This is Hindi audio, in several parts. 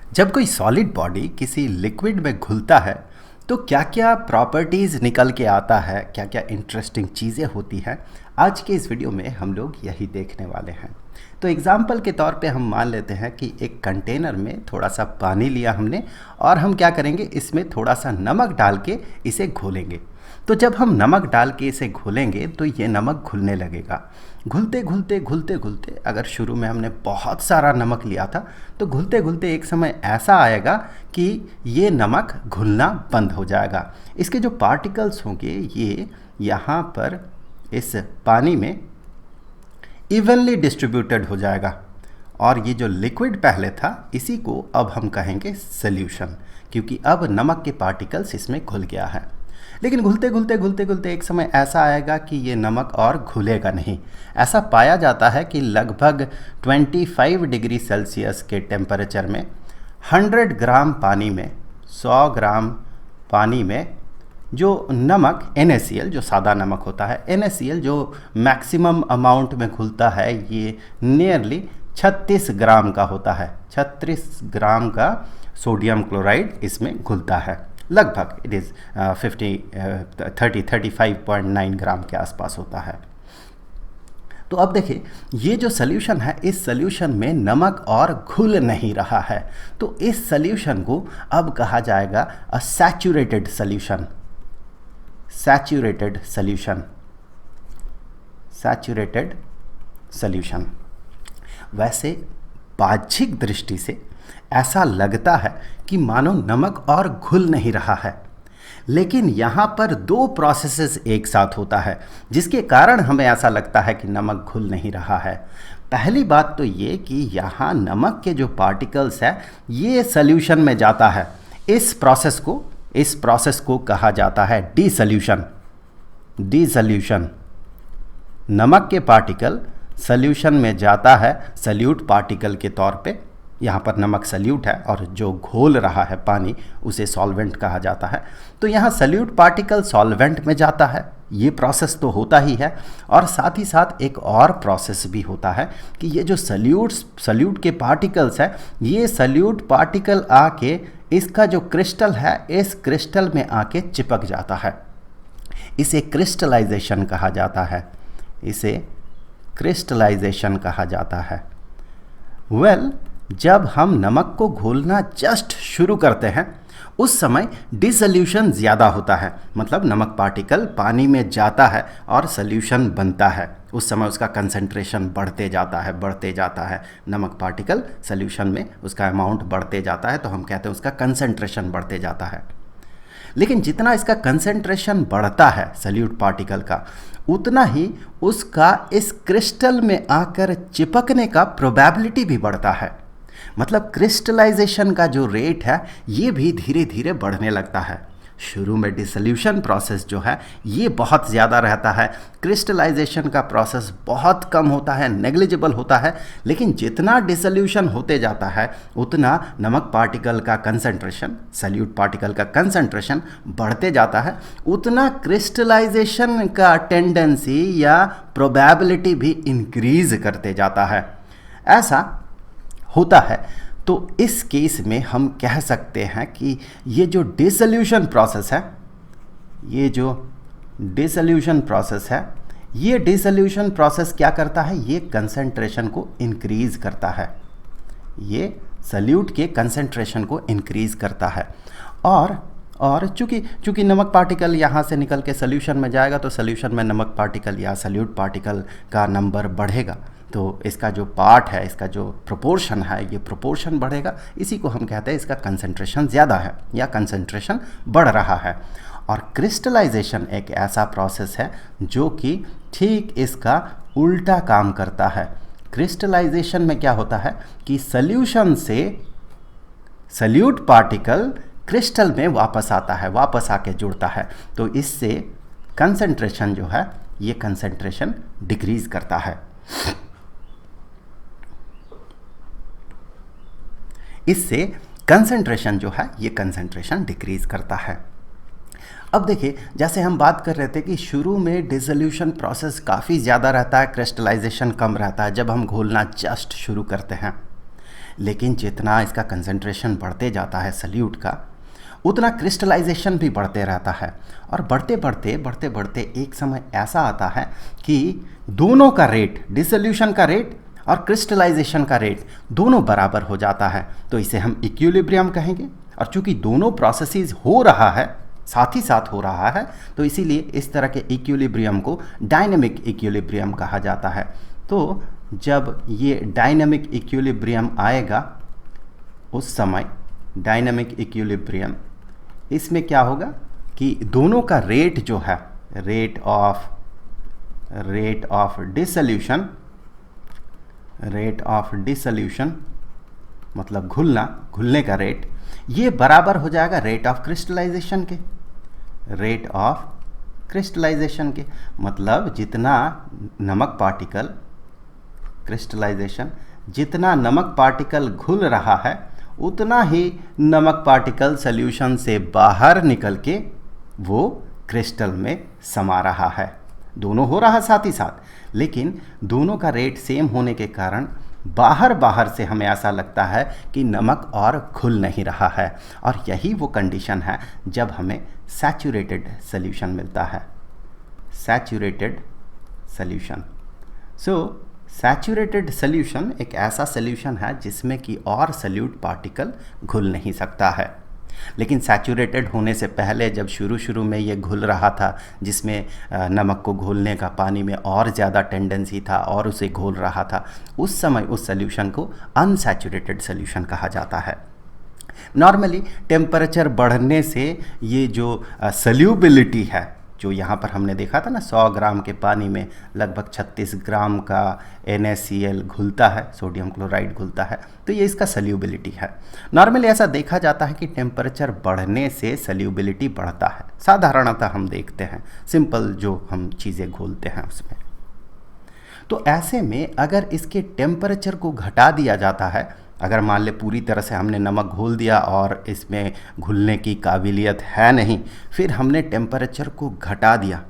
जब कोई सॉलिड बॉडी किसी लिक्विड में घुलता है तो क्या क्या प्रॉपर्टीज़ निकल के आता है, क्या क्या इंटरेस्टिंग चीज़ें होती हैं। आज के इस वीडियो में हम लोग यही देखने वाले हैं। तो एग्ज़ाम्पल के तौर पे हम मान लेते हैं कि एक कंटेनर में थोड़ा सा पानी लिया हमने और हम क्या करेंगे, इसमें थोड़ा सा नमक डाल के इसे घोलेंगे। तो जब हम नमक डाल के इसे घोलेंगे तो ये नमक घुलने लगेगा। घुलते घुलते घुलते घुलते अगर शुरू में हमने बहुत सारा नमक लिया था तो घुलते घुलते एक समय ऐसा आएगा कि ये नमक घुलना बंद हो जाएगा। इसके जो पार्टिकल्स होंगे ये यहाँ पर इस पानी में इवनली डिस्ट्रीब्यूटेड हो जाएगा और ये जो लिक्विड पहले था इसी को अब हम कहेंगे सॉल्यूशन, क्योंकि अब नमक के पार्टिकल्स इसमें घुल गया है। लेकिन घुलते घुलते घुलते घुलते एक समय ऐसा आएगा कि ये नमक और घुलेगा नहीं। ऐसा पाया जाता है कि लगभग 25 डिग्री सेल्सियस के टेम्परेचर में 100 ग्राम पानी में 100 ग्राम पानी में जो नमक NaCl, जो सादा नमक होता है, NaCl जो मैक्सिमम अमाउंट में घुलता है ये नियरली 36 ग्राम का होता है। 36 ग्राम का सोडियम क्लोराइड इसमें घुलता है। लगभग इट इज़ 35.9 ग्राम के आसपास होता है। तो अब देखिए ये जो सॉल्यूशन है, इस सॉल्यूशन में नमक और घुल नहीं रहा है, तो इस सॉल्यूशन को अब कहा जाएगा अ saturated solution. Saturated solution, saturated solution. वैसे बाह्यिक दृष्टि से ऐसा लगता है कि मानो नमक और घुल नहीं रहा है, लेकिन यहाँ पर दो प्रोसेसेस एक साथ होता है जिसके कारण हमें ऐसा लगता है कि नमक घुल नहीं रहा है। पहली बात तो ये कि यहाँ नमक के जो पार्टिकल्स है ये सॉल्यूशन में जाता है। इस प्रोसेस को कहा जाता है डिसॉल्यूशन। डिसॉल्यूशन, नमक के पार्टिकल सॉल्यूशन में जाता है सॉल्यूट पार्टिकल के तौर पे। यहाँ पर नमक सॉल्यूट है और जो घोल रहा है पानी उसे सॉल्वेंट कहा जाता है। तो यहाँ सॉल्यूट पार्टिकल सॉल्वेंट में जाता है, ये प्रोसेस तो होता ही है। और साथ ही साथ एक और प्रोसेस भी होता है कि ये जो सॉल्यूट के पार्टिकल्स है, ये सॉल्यूट पार्टिकल आके इसका जो क्रिस्टल है इस क्रिस्टल में आके चिपक जाता है। इसे क्रिस्टलाइजेशन कहा जाता है। इसे क्रिस्टलाइजेशन कहा जाता है। जब हम नमक को घोलना जस्ट शुरू करते हैं उस समय डिसॉल्यूशन ज़्यादा होता है, मतलब नमक पार्टिकल पानी में जाता है और सॉल्यूशन बनता है। उस समय उसका कंसंट्रेशन बढ़ते जाता है। नमक पार्टिकल सॉल्यूशन में उसका अमाउंट बढ़ते जाता है, तो हम कहते हैं उसका कंसंट्रेशन बढ़ते जाता है। लेकिन जितना इसका कंसंट्रेशन बढ़ता है सॉल्यूट पार्टिकल का, उतना ही उसका इस क्रिस्टल में आकर चिपकने का प्रोबेबिलिटी भी बढ़ता है। मतलब क्रिस्टलाइजेशन का जो रेट है ये भी धीरे धीरे बढ़ने लगता है। शुरू में डिसॉल्यूशन प्रोसेस जो है ये बहुत ज़्यादा रहता है, क्रिस्टलाइजेशन का प्रोसेस बहुत कम होता है, नेग्लिजिबल होता है। लेकिन जितना डिसॉल्यूशन होते जाता है उतना नमक पार्टिकल का कंसंट्रेशन, सॉल्यूट पार्टिकल का कंसंट्रेशन बढ़ते जाता है, उतना क्रिस्टलाइजेशन का टेंडेंसी या प्रोबेबिलिटी भी इंक्रीज करते जाता है। ऐसा होता है। तो इस केस में हम कह सकते हैं कि ये जो डिसॉल्यूशन प्रोसेस है, ये डिसॉल्यूशन प्रोसेस क्या करता है, ये कंसंट्रेशन को इंक्रीज़ करता है। ये सॉल्यूट के कंसंट्रेशन को इंक्रीज़ करता है। और चूँकि नमक पार्टिकल यहाँ से निकल के सॉल्यूशन में जाएगा तो सॉल्यूशन में नमक पार्टिकल या सॉल्यूट पार्टिकल का नंबर बढ़ेगा, तो इसका जो पार्ट है, इसका जो प्रोपोर्शन है, ये प्रोपोर्शन बढ़ेगा। इसी को हम कहते हैं इसका कंसंट्रेशन ज़्यादा है या कंसंट्रेशन बढ़ रहा है। और क्रिस्टलाइजेशन एक ऐसा प्रोसेस है जो कि ठीक इसका उल्टा काम करता है। क्रिस्टलाइजेशन में क्या होता है कि सॉल्यूशन से सॉल्यूट पार्टिकल क्रिस्टल में वापस आता है, वापस आके जुड़ता है। तो इससे कंसंट्रेशन जो है ये कंसंट्रेशन डिक्रीज करता है। इससे कंसंट्रेशन जो है ये कंसंट्रेशन डिक्रीज करता है। अब देखिए, जैसे हम बात कर रहे थे कि शुरू में डिसोल्यूशन प्रोसेस काफ़ी ज़्यादा रहता है, क्रिस्टलाइजेशन कम रहता है जब हम घोलना जस्ट शुरू करते हैं। लेकिन जितना इसका कंसंट्रेशन बढ़ते जाता है सल्यूट का, उतना क्रिस्टलाइजेशन भी बढ़ते रहता है। और बढ़ते बढ़ते एक समय ऐसा आता है कि दोनों का रेट, डिसोल्यूशन का रेट और क्रिस्टलाइजेशन का रेट दोनों बराबर हो जाता है। तो इसे हम इक्विलिब्रियम कहेंगे। और चूंकि दोनों प्रोसेसेस हो रहा है, साथ ही साथ हो रहा है, तो इसीलिए इस तरह के इक्विलिब्रियम को डायनेमिक इक्विलिब्रियम कहा जाता है। तो जब ये डायनेमिक इक्विलिब्रियम आएगा, उस समय डायनेमिक इक्विलिब्रियम, इसमें क्या होगा कि दोनों का रेट जो है, रेट ऑफ डिसोल्यूशन मतलब घुलने का रेट, ये बराबर हो जाएगा रेट ऑफ क्रिस्टलाइजेशन के। रेट ऑफ क्रिस्टलाइजेशन के मतलब जितना नमक पार्टिकल क्रिस्टलाइजेशन, जितना नमक पार्टिकल घुल रहा है, उतना ही नमक पार्टिकल सॉल्यूशन से बाहर निकल के वो क्रिस्टल में समा रहा है। दोनों हो रहा साथ ही साथ, लेकिन दोनों का रेट सेम होने के कारण बाहर से हमें ऐसा लगता है कि नमक और घुल नहीं रहा है। और यही वो कंडीशन है जब हमें सैचुरेटेड सॉल्यूशन मिलता है। Saturated solution. सैचुरेटेड सॉल्यूशन एक ऐसा सॉल्यूशन है जिसमें कि और सॉल्यूट पार्टिकल घुल नहीं सकता है। लेकिन सैचुरेटेड होने से पहले जब शुरू में ये घुल रहा था, जिसमें नमक को घोलने का पानी में और ज़्यादा टेंडेंसी था और उसे घोल रहा था, उस समय उस सॉल्यूशन को अनसैचुरेटेड सॉल्यूशन कहा जाता है। नॉर्मली टेम्परेचर बढ़ने से ये जो सल्यूबिलिटी है, जो यहाँ पर हमने देखा था ना, 100 ग्राम के पानी में लगभग 36 ग्राम का NaCl घुलता है, सोडियम क्लोराइड घुलता है, तो ये इसका सल्यूबिलिटी है। नॉर्मली ऐसा देखा जाता है कि टेम्परेचर बढ़ने से सल्यूबिलिटी बढ़ता है, साधारणतः हम देखते हैं, सिंपल जो हम चीज़ें घोलते हैं उसमें। तो ऐसे में अगर इसके टेम्परेचर को घटा दिया जाता है, अगर मान ले पूरी तरह से हमने नमक घोल दिया और इसमें घुलने की काबिलियत है नहीं, फिर हमने टेम्परेचर को घटा दिया,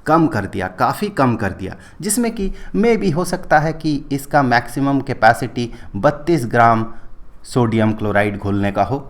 कम कर दिया, काफ़ी कम कर दिया, जिसमें कि मे भी हो सकता है कि इसका maximum capacity 32 gram sodium chloride घोलने का हो,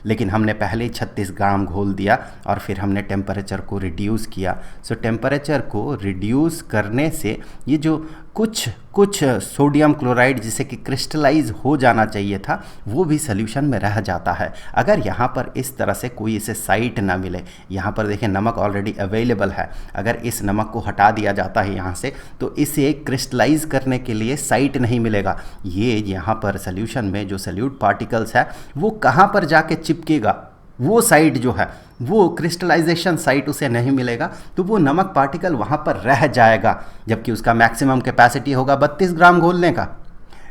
लेकिन हमने पहले ही 36 ग्राम घोल दिया और फिर हमने टेम्परेचर को रिड्यूस किया। टेम्परेचर को रिड्यूस करने से ये जो कुछ सोडियम क्लोराइड जिसे कि क्रिस्टलाइज हो जाना चाहिए था, वो भी सॉल्यूशन में रह जाता है। अगर यहाँ पर इस तरह से कोई इसे साइट ना मिले, यहाँ पर देखें नमक ऑलरेडी अवेलेबल है, अगर इस नमक को हटा दिया जाता है यहाँ से, तो इसे क्रिस्टलाइज करने के लिए साइट नहीं मिलेगा। ये यहाँ पर सॉल्यूशन में जो सल्यूट पार्टिकल्स है वो कहाँ पर जाके चिपकेगा, वो साइट जो है, वो क्रिस्टलाइजेशन साइट उसे नहीं मिलेगा, तो वो नमक पार्टिकल वहाँ पर रह जाएगा, जबकि उसका मैक्सिमम कैपेसिटी होगा 32 ग्राम घोलने का,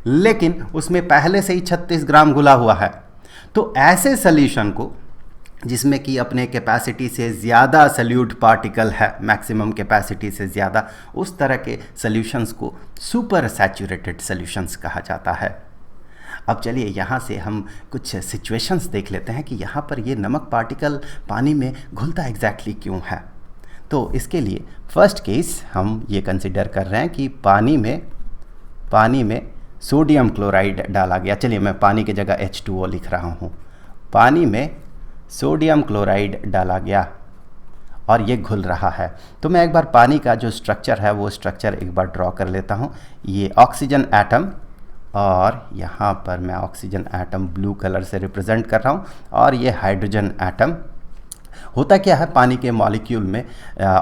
लेकिन उसमें पहले से ही 36 ग्राम घुला हुआ है। तो ऐसे सॉल्यूशन को, जिसमें कि अपने कैपेसिटी से ज़्यादा सल्यूट पार्टिकल है, मैक्सिमम कैपेसिटी से ज़्यादा, उस तरह के सॉल्यूशंस को सुपर सैचुरेटेड सॉल्यूशंस कहा जाता है। अब चलिए यहाँ से हम कुछ सिचुएशंस देख लेते हैं कि यहाँ पर ये नमक पार्टिकल पानी में घुलता एग्जैक्टली क्यों है। तो इसके लिए फर्स्ट केस हम ये कंसिडर कर रहे हैं कि पानी में सोडियम क्लोराइड डाला गया। चलिए मैं पानी की जगह H2O लिख रहा हूँ। पानी में सोडियम क्लोराइड डाला गया और ये घुल रहा है। तो मैं एक बार पानी का जो स्ट्रक्चर है वो स्ट्रक्चर एक बार ड्रॉ कर लेता हूँ। ये ऑक्सीजन एटम, और यहाँ पर मैं ऑक्सीजन एटम ब्लू कलर से रिप्रेजेंट कर रहा हूँ, और ये हाइड्रोजन एटम। होता क्या है, पानी के मॉलिक्यूल में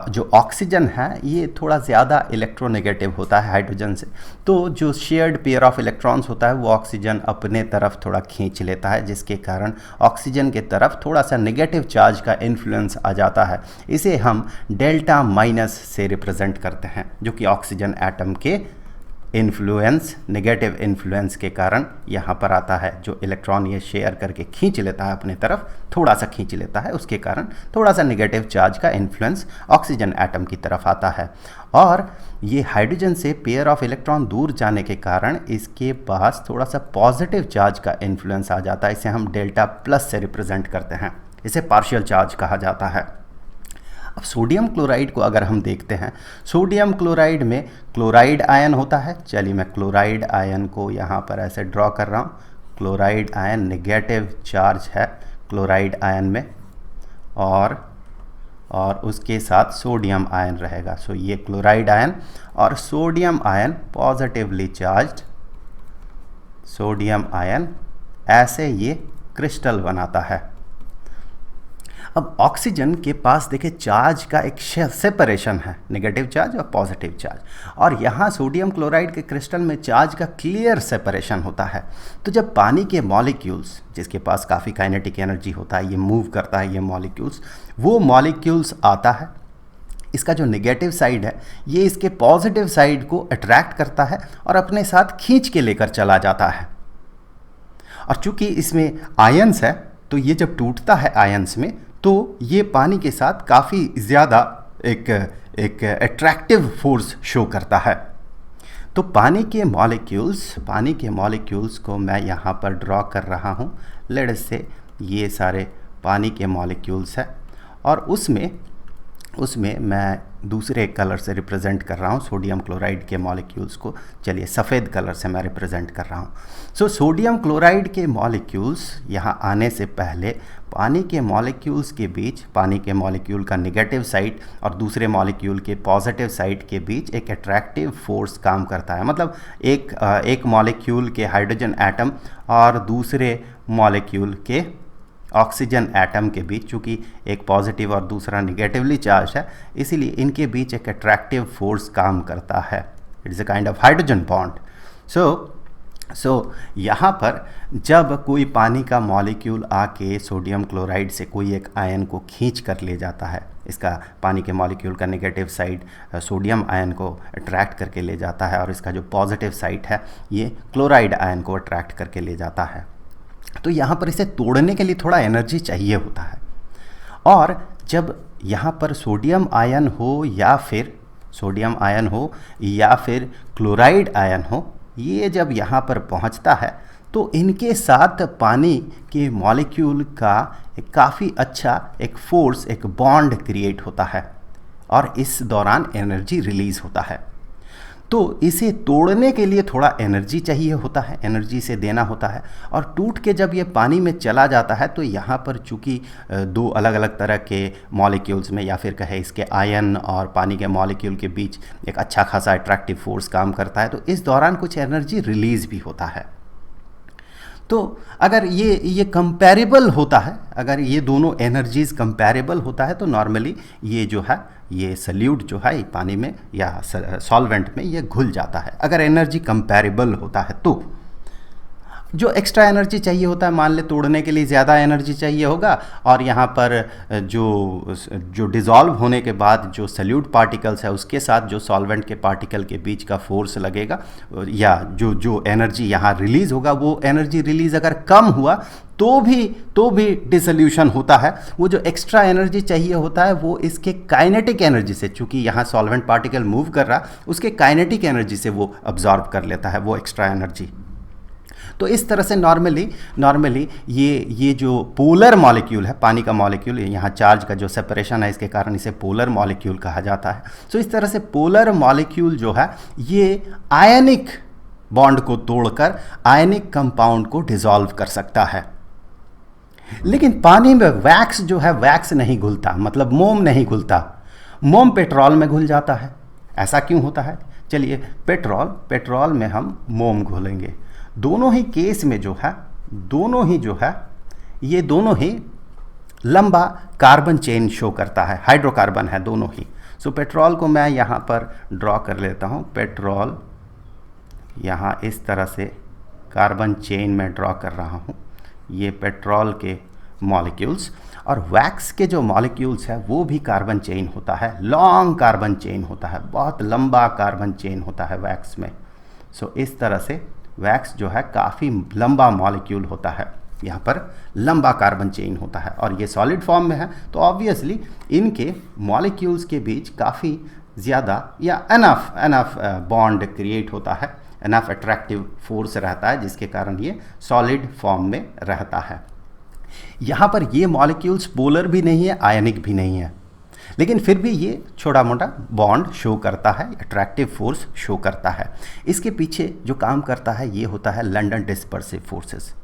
जो ऑक्सीजन है ये थोड़ा ज़्यादा इलेक्ट्रोनेगेटिव होता है हाइड्रोजन से, तो जो शेयर्ड पेयर ऑफ इलेक्ट्रॉन्स होता है वो ऑक्सीजन अपने तरफ थोड़ा खींच लेता है, जिसके कारण ऑक्सीजन के तरफ थोड़ा सा नेगेटिव चार्ज का इन्फ्लुएंस आ जाता है। इसे हम डेल्टा माइनस से रिप्रेजेंट करते हैं, जो कि ऑक्सीजन एटम के इन्फ्लुएंस, नेगेटिव इन्फ्लुएंस के कारण यहाँ पर आता है। जो इलेक्ट्रॉन ये शेयर करके खींच लेता है अपने तरफ, थोड़ा सा खींच लेता है, उसके कारण थोड़ा सा नेगेटिव चार्ज का इन्फ्लुएंस ऑक्सीजन एटम की तरफ आता है। और ये हाइड्रोजन से पेयर ऑफ इलेक्ट्रॉन दूर जाने के कारण इसके पास थोड़ा सा पॉजिटिव चार्ज का इन्फ्लुएंस आ जाता है। इसे हम डेल्टा प्लस से रिप्रेजेंट करते हैं, इसे पार्शियल चार्ज कहा जाता है। अब सोडियम क्लोराइड को अगर हम देखते हैं, सोडियम क्लोराइड में क्लोराइड आयन होता है। चलिए मैं क्लोराइड आयन को यहाँ पर ऐसे ड्रॉ कर रहा हूँ। क्लोराइड आयन नेगेटिव चार्ज है क्लोराइड आयन में, और उसके साथ सोडियम आयन रहेगा। सो ये क्लोराइड आयन और sodium ion positively charged sodium ion, ऐसे ये क्रिस्टल बनाता है। अब ऑक्सीजन के पास देखिए चार्ज का एक सेपरेशन है, नेगेटिव चार्ज और पॉजिटिव चार्ज, और यहाँ सोडियम क्लोराइड के क्रिस्टल में चार्ज का क्लियर सेपरेशन होता है। तो जब पानी के मॉलिक्यूल्स, जिसके पास काफ़ी काइनेटिक एनर्जी होता है, ये मूव करता है ये मॉलिक्यूल्स, वो मॉलिक्यूल्स आता है, इसका जो नेगेटिव साइड है ये इसके पॉजिटिव साइड को अट्रैक्ट करता है और अपने साथ खींच के लेकर चला जाता है। और चूंकि इसमें आयंस है तो ये जब टूटता है आयंस में, तो ये पानी के साथ काफ़ी ज़्यादा एक अट्रैक्टिव फोर्स शो करता है। तो पानी के मॉलिक्यूल्स को मैं यहाँ पर ड्रॉ कर रहा हूँ। लेट्स से ये सारे पानी के मॉलिक्यूल्स हैं, और उसमें मैं दूसरे कलर से रिप्रेजेंट कर रहा हूँ सोडियम क्लोराइड के मॉलिक्यूल्स को। चलिए सफ़ेद कलर से मैं रिप्रेजेंट कर रहा हूँ। सो सोडियम क्लोराइड के मॉलिक्यूल्स यहाँ आने से पहले पानी के मॉलिक्यूल्स के बीच, पानी के मॉलिक्यूल का नेगेटिव साइड और दूसरे मॉलिक्यूल के पॉजिटिव साइड के बीच एक अट्रैक्टिव फोर्स काम करता है। मतलब एक मॉलिक्यूल के हाइड्रोजन एटम और दूसरे मॉलिक्यूल के ऑक्सीजन एटम के बीच, चूँकि एक पॉजिटिव और दूसरा निगेटिवली चार्ज है, इसीलिए इनके बीच एक अट्रैक्टिव फोर्स काम करता है। It is a kind of hydrogen bond. So यहाँ पर जब कोई पानी का मॉलिक्यूल आके सोडियम क्लोराइड से कोई एक आयन को खींच कर ले जाता है, इसका पानी के मॉलिक्यूल का नेगेटिव साइड सोडियम आयन को अट्रैक्ट करके ले जाता है, और इसका जो पॉजिटिव साइड है ये क्लोराइड आयन को अट्रैक्ट करके ले जाता है। तो यहाँ पर इसे तोड़ने के लिए थोड़ा एनर्जी चाहिए होता है, और जब यहाँ पर सोडियम आयन हो या फिर क्लोराइड आयन हो, ये जब यहाँ पर पहुँचता है तो इनके साथ पानी के मॉलिक्यूल का काफ़ी अच्छा एक फोर्स, एक बॉन्ड क्रिएट होता है, और इस दौरान एनर्जी रिलीज़ होता है। तो इसे तोड़ने के लिए थोड़ा एनर्जी चाहिए होता है, एनर्जी से देना होता है, और टूट के जब ये पानी में चला जाता है तो यहाँ पर चूँकि दो अलग अलग तरह के मॉलिक्यूल्स में, या फिर कहे इसके आयन और पानी के मॉलिक्यूल के बीच एक अच्छा खासा अट्रैक्टिव फोर्स काम करता है, तो इस दौरान कुछ एनर्जी रिलीज़ भी होता है। तो अगर ये कंपैरेबल होता है, अगर ये दोनों एनर्जीज़ कंपैरेबल होता है, तो नॉर्मली ये जो है ये सल्यूट जो है पानी में या सॉल्वेंट में ये घुल जाता है, अगर एनर्जी कंपैरेबल होता है। तो जो एक्स्ट्रा एनर्जी चाहिए होता है, मान ले तोड़ने के लिए ज़्यादा एनर्जी चाहिए होगा, और यहाँ पर जो डिज़ोल्व होने के बाद जो सल्यूट पार्टिकल्स है उसके साथ जो सॉल्वेंट के पार्टिकल के बीच का फोर्स लगेगा, या जो एनर्जी यहाँ रिलीज़ होगा, वो एनर्जी रिलीज़ अगर कम हुआ तो भी डिसोल्यूशन होता है। वो जो एक्स्ट्रा एनर्जी चाहिए होता है वो इसके काइनेटिक एनर्जी से, चूँकि यहाँ सॉल्वेंट पार्टिकल मूव कर रहा, उसके काइनेटिक एनर्जी से वो अब्जॉर्ब कर लेता है वो एक्स्ट्रा एनर्जी। तो इस तरह से नॉर्मली ये जो पोलर मॉलिक्यूल है, पानी का मॉलिक्यूल, यहाँ चार्ज का जो सेपरेशन है इसके कारण इसे पोलर मॉलिक्यूल कहा जाता है। सो इस तरह से पोलर मॉलिक्यूल जो है ये आयनिक बॉन्ड को तोड़कर आयनिक कंपाउंड को डिसॉल्व कर सकता है। लेकिन पानी में वैक्स जो है, वैक्स नहीं घुलता, मतलब मोम नहीं घुलता, मोम पेट्रोल में घुल जाता है। ऐसा क्यों होता है? चलिए पेट्रोल में हम मोम घोलेंगे। दोनों ही केस में जो है ये दोनों ही लंबा कार्बन चेन शो करता है, हाइड्रोकार्बन है दोनों ही। सो पेट्रोल को मैं यहाँ पर ड्रॉ कर लेता हूँ। पेट्रोल यहाँ इस तरह से कार्बन चेन में ड्रॉ कर रहा हूँ, ये पेट्रोल के मॉलिक्यूल्स। और वैक्स के जो मॉलिक्यूल्स है वो भी कार्बन चेन होता है, लॉन्ग कार्बन चेन होता है, बहुत लंबा कार्बन चेन होता है वैक्स में। सो इस तरह से वैक्स जो है काफ़ी लंबा मॉलिक्यूल होता है, यहाँ पर लंबा कार्बन चेन होता है, और ये सॉलिड फॉर्म में है तो ऑब्वियसली इनके मॉलिक्यूल्स के बीच काफ़ी ज़्यादा या एनफ बॉन्ड क्रिएट होता है, एनफ अट्रैक्टिव फोर्स रहता है, जिसके कारण ये सॉलिड फॉर्म में रहता है। यहाँ पर ये मॉलिक्यूल्स पोलर भी नहीं है, आयनिक भी नहीं है। लेकिन फिर भी ये छोटा मोटा बॉन्ड शो करता है, अट्रैक्टिव फोर्स शो करता है। इसके पीछे जो काम करता है ये होता है लंडन डिस्पर्सिव फोर्सेस।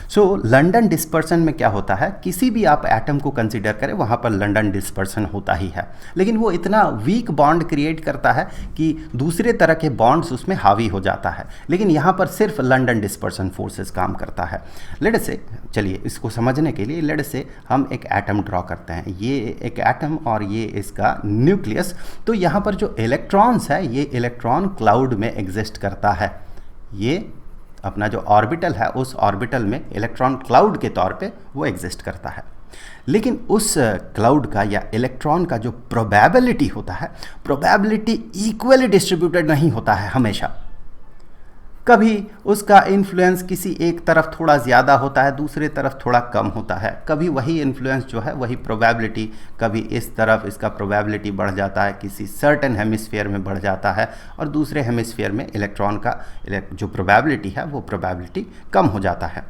सो लंडन डिस्पर्सन में क्या होता है, किसी भी आप एटम को कंसीडर करें वहाँ पर लंडन डिस्पर्सन होता ही है, लेकिन वो इतना वीक बॉन्ड क्रिएट करता है कि दूसरे तरह के बॉन्ड्स उसमें हावी हो जाता है, लेकिन यहाँ पर सिर्फ लंडन डिस्पर्सन फोर्सेस काम करता है। लेट से, चलिए इसको समझने के लिए लेट से हम एक एटम ड्रॉ करते हैं, ये एक एटम और ये इसका न्यूक्लियस। तो यहाँ पर जो इलेक्ट्रॉन्स है ये इलेक्ट्रॉन क्लाउड में एग्जिस्ट करता है। ये अपना जो ऑर्बिटल है उस ऑर्बिटल में इलेक्ट्रॉन क्लाउड के तौर पे वो एग्जिस्ट करता है। लेकिन उस क्लाउड का या इलेक्ट्रॉन का जो प्रोबेबिलिटी होता है, प्रोबेबिलिटी इक्वली डिस्ट्रीब्यूटेड नहीं होता है हमेशा। कभी उसका इन्फ्लुएंस किसी एक तरफ थोड़ा ज़्यादा होता है, दूसरे तरफ थोड़ा कम होता है। कभी वही इन्फ्लुएंस जो है वही प्रोबेबिलिटी, कभी इस तरफ इसका प्रोबेबिलिटी बढ़ जाता है, किसी सर्टेन हेमिस्फीयर में बढ़ जाता है, और दूसरे हेमिस्फीयर में इलेक्ट्रॉन का जो प्रोबेबिलिटी है वो प्रोबेबिलिटी कम हो जाता है।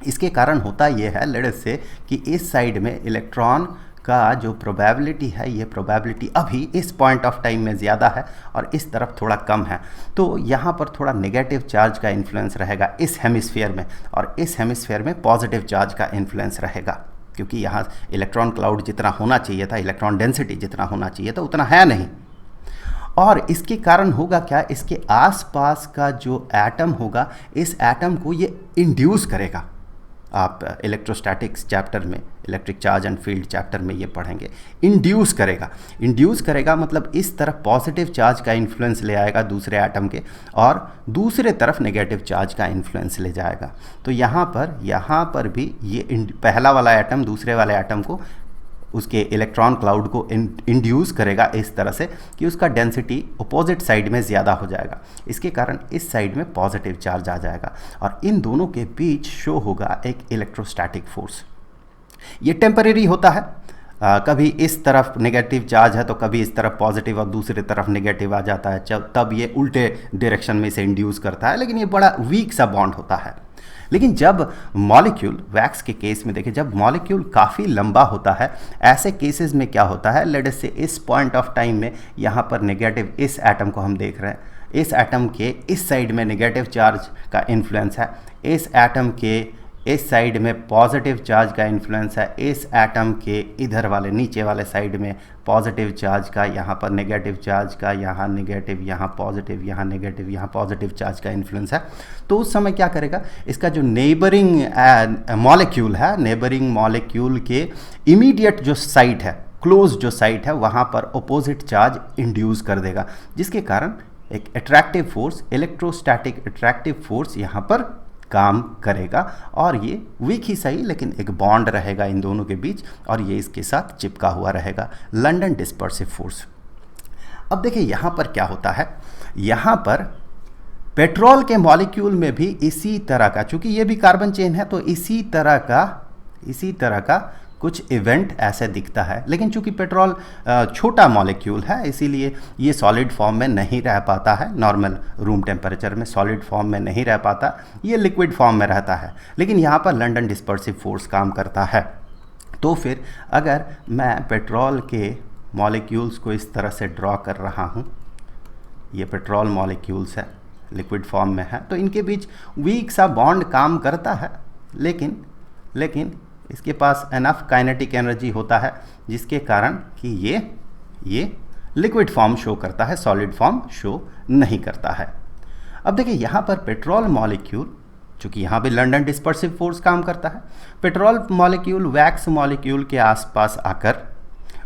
इसके कारण होता यह है लेट से कि इस साइड में इलेक्ट्रॉन का जो प्रोबेबिलिटी है ये प्रोबेबिलिटी अभी इस पॉइंट ऑफ टाइम में ज़्यादा है और इस तरफ थोड़ा कम है। तो यहाँ पर थोड़ा नेगेटिव चार्ज का इन्फ्लुएंस रहेगा इस हेमिस्फीयर में, और इस हेमिस्फीयर में पॉजिटिव चार्ज का इन्फ्लुएंस रहेगा, क्योंकि यहाँ इलेक्ट्रॉन क्लाउड जितना होना चाहिए था, इलेक्ट्रॉन डेंसिटी जितना होना चाहिए था उतना है नहीं। और इसके कारण होगा क्या, इसके आसपास का जो एटम होगा इस एटम को ये इंड्यूस करेगा। आप इलेक्ट्रोस्टैटिक्स चैप्टर में, electric charge and field chapter में ये पढ़ेंगे। इंड्यूस करेगा, इंड्यूस करेगा मतलब इस तरफ पॉजिटिव चार्ज का इन्फ्लुएंस ले आएगा दूसरे एटम के, और दूसरे तरफ नेगेटिव चार्ज का इन्फ्लुएंस ले जाएगा। तो यहाँ पर भी ये पहला वाला एटम दूसरे वाले एटम को, उसके इलेक्ट्रॉन क्लाउड को इंड्यूस करेगा इस तरह से कि उसका डेंसिटी अपोजिट साइड में ज़्यादा हो जाएगा। इसके कारण इस साइड में पॉजिटिव चार्ज आ जाएगा और इन दोनों के बीच शो होगा एक इलेक्ट्रोस्टैटिक फोर्स। ये टेम्परेरी होता है, कभी इस तरफ नेगेटिव चार्ज है तो कभी इस तरफ पॉजिटिव और दूसरी तरफ नेगेटिव आ जाता है, तब ये उल्टे डायरेक्शन में इसे इंड्यूस करता है, लेकिन ये बड़ा वीक सा बॉन्ड होता है। लेकिन जब मॉलिक्यूल, वैक्स के केस में देखें, जब मॉलिक्यूल काफ़ी लंबा होता है, ऐसे केसेस में क्या होता है, लेट अस से इस पॉइंट ऑफ टाइम में यहाँ पर नेगेटिव, इस एटम को हम देख रहे हैं, इस एटम के इस साइड में नेगेटिव चार्ज का इन्फ्लुएंस है, इस एटम के इस साइड में पॉजिटिव चार्ज का इन्फ्लुएंस है, इस एटम के इधर वाले नीचे वाले साइड में पॉजिटिव चार्ज का, यहाँ पर नेगेटिव चार्ज का, यहाँ नेगेटिव, यहाँ पॉजिटिव, यहाँ नेगेटिव, यहाँ पॉजिटिव चार्ज का इन्फ्लुएंस है। तो उस समय क्या करेगा, इसका जो नेबरिंग मॉलिक्यूल है, नेबरिंग मॉलिक्यूल के इमीडिएट जो साइट है, क्लोज जो साइट है, वहाँ पर अपोजिट चार्ज इंड्यूस कर देगा, जिसके कारण एक attractive force, electrostatic attractive force यहाँ पर काम करेगा। और ये वीक ही सही लेकिन एक बॉन्ड रहेगा इन दोनों के बीच और ये इसके साथ चिपका हुआ रहेगा, लंदन डिस्पर्सिव फोर्स। अब देखिए यहाँ पर क्या होता है, यहाँ पर पेट्रोल के मॉलिक्यूल में भी इसी तरह का, चूंकि ये भी कार्बन चेन है तो इसी तरह का कुछ इवेंट ऐसे दिखता है, लेकिन चूंकि पेट्रोल छोटा मॉलिक्यूल है इसीलिए ये सॉलिड फॉर्म में नहीं रह पाता है, नॉर्मल रूम टेम्परेचर में सॉलिड फॉर्म में नहीं रह पाता, ये लिक्विड फॉर्म में रहता है। लेकिन यहाँ पर लंदन डिस्पर्सिव फोर्स काम करता है। तो फिर अगर मैं पेट्रोल के मॉलिक्यूल्स को इस तरह से ड्रॉ कर रहा हूँ, ये पेट्रोल मॉलिक्यूल्स है, लिक्विड फॉर्म में है, तो इनके बीच वीक सा बॉन्ड काम करता है, लेकिन इसके पास एनफ काइनेटिक एनर्जी होता है जिसके कारण कि ये लिक्विड फॉर्म शो करता है, सॉलिड फॉर्म शो नहीं करता है। अब देखिए यहाँ पर पेट्रोल मॉलिक्यूल, चूँकि यहाँ भी लंदन डिस्पर्सिव फोर्स काम करता है, पेट्रोल मॉलिक्यूल वैक्स मॉलिक्यूल के आसपास आकर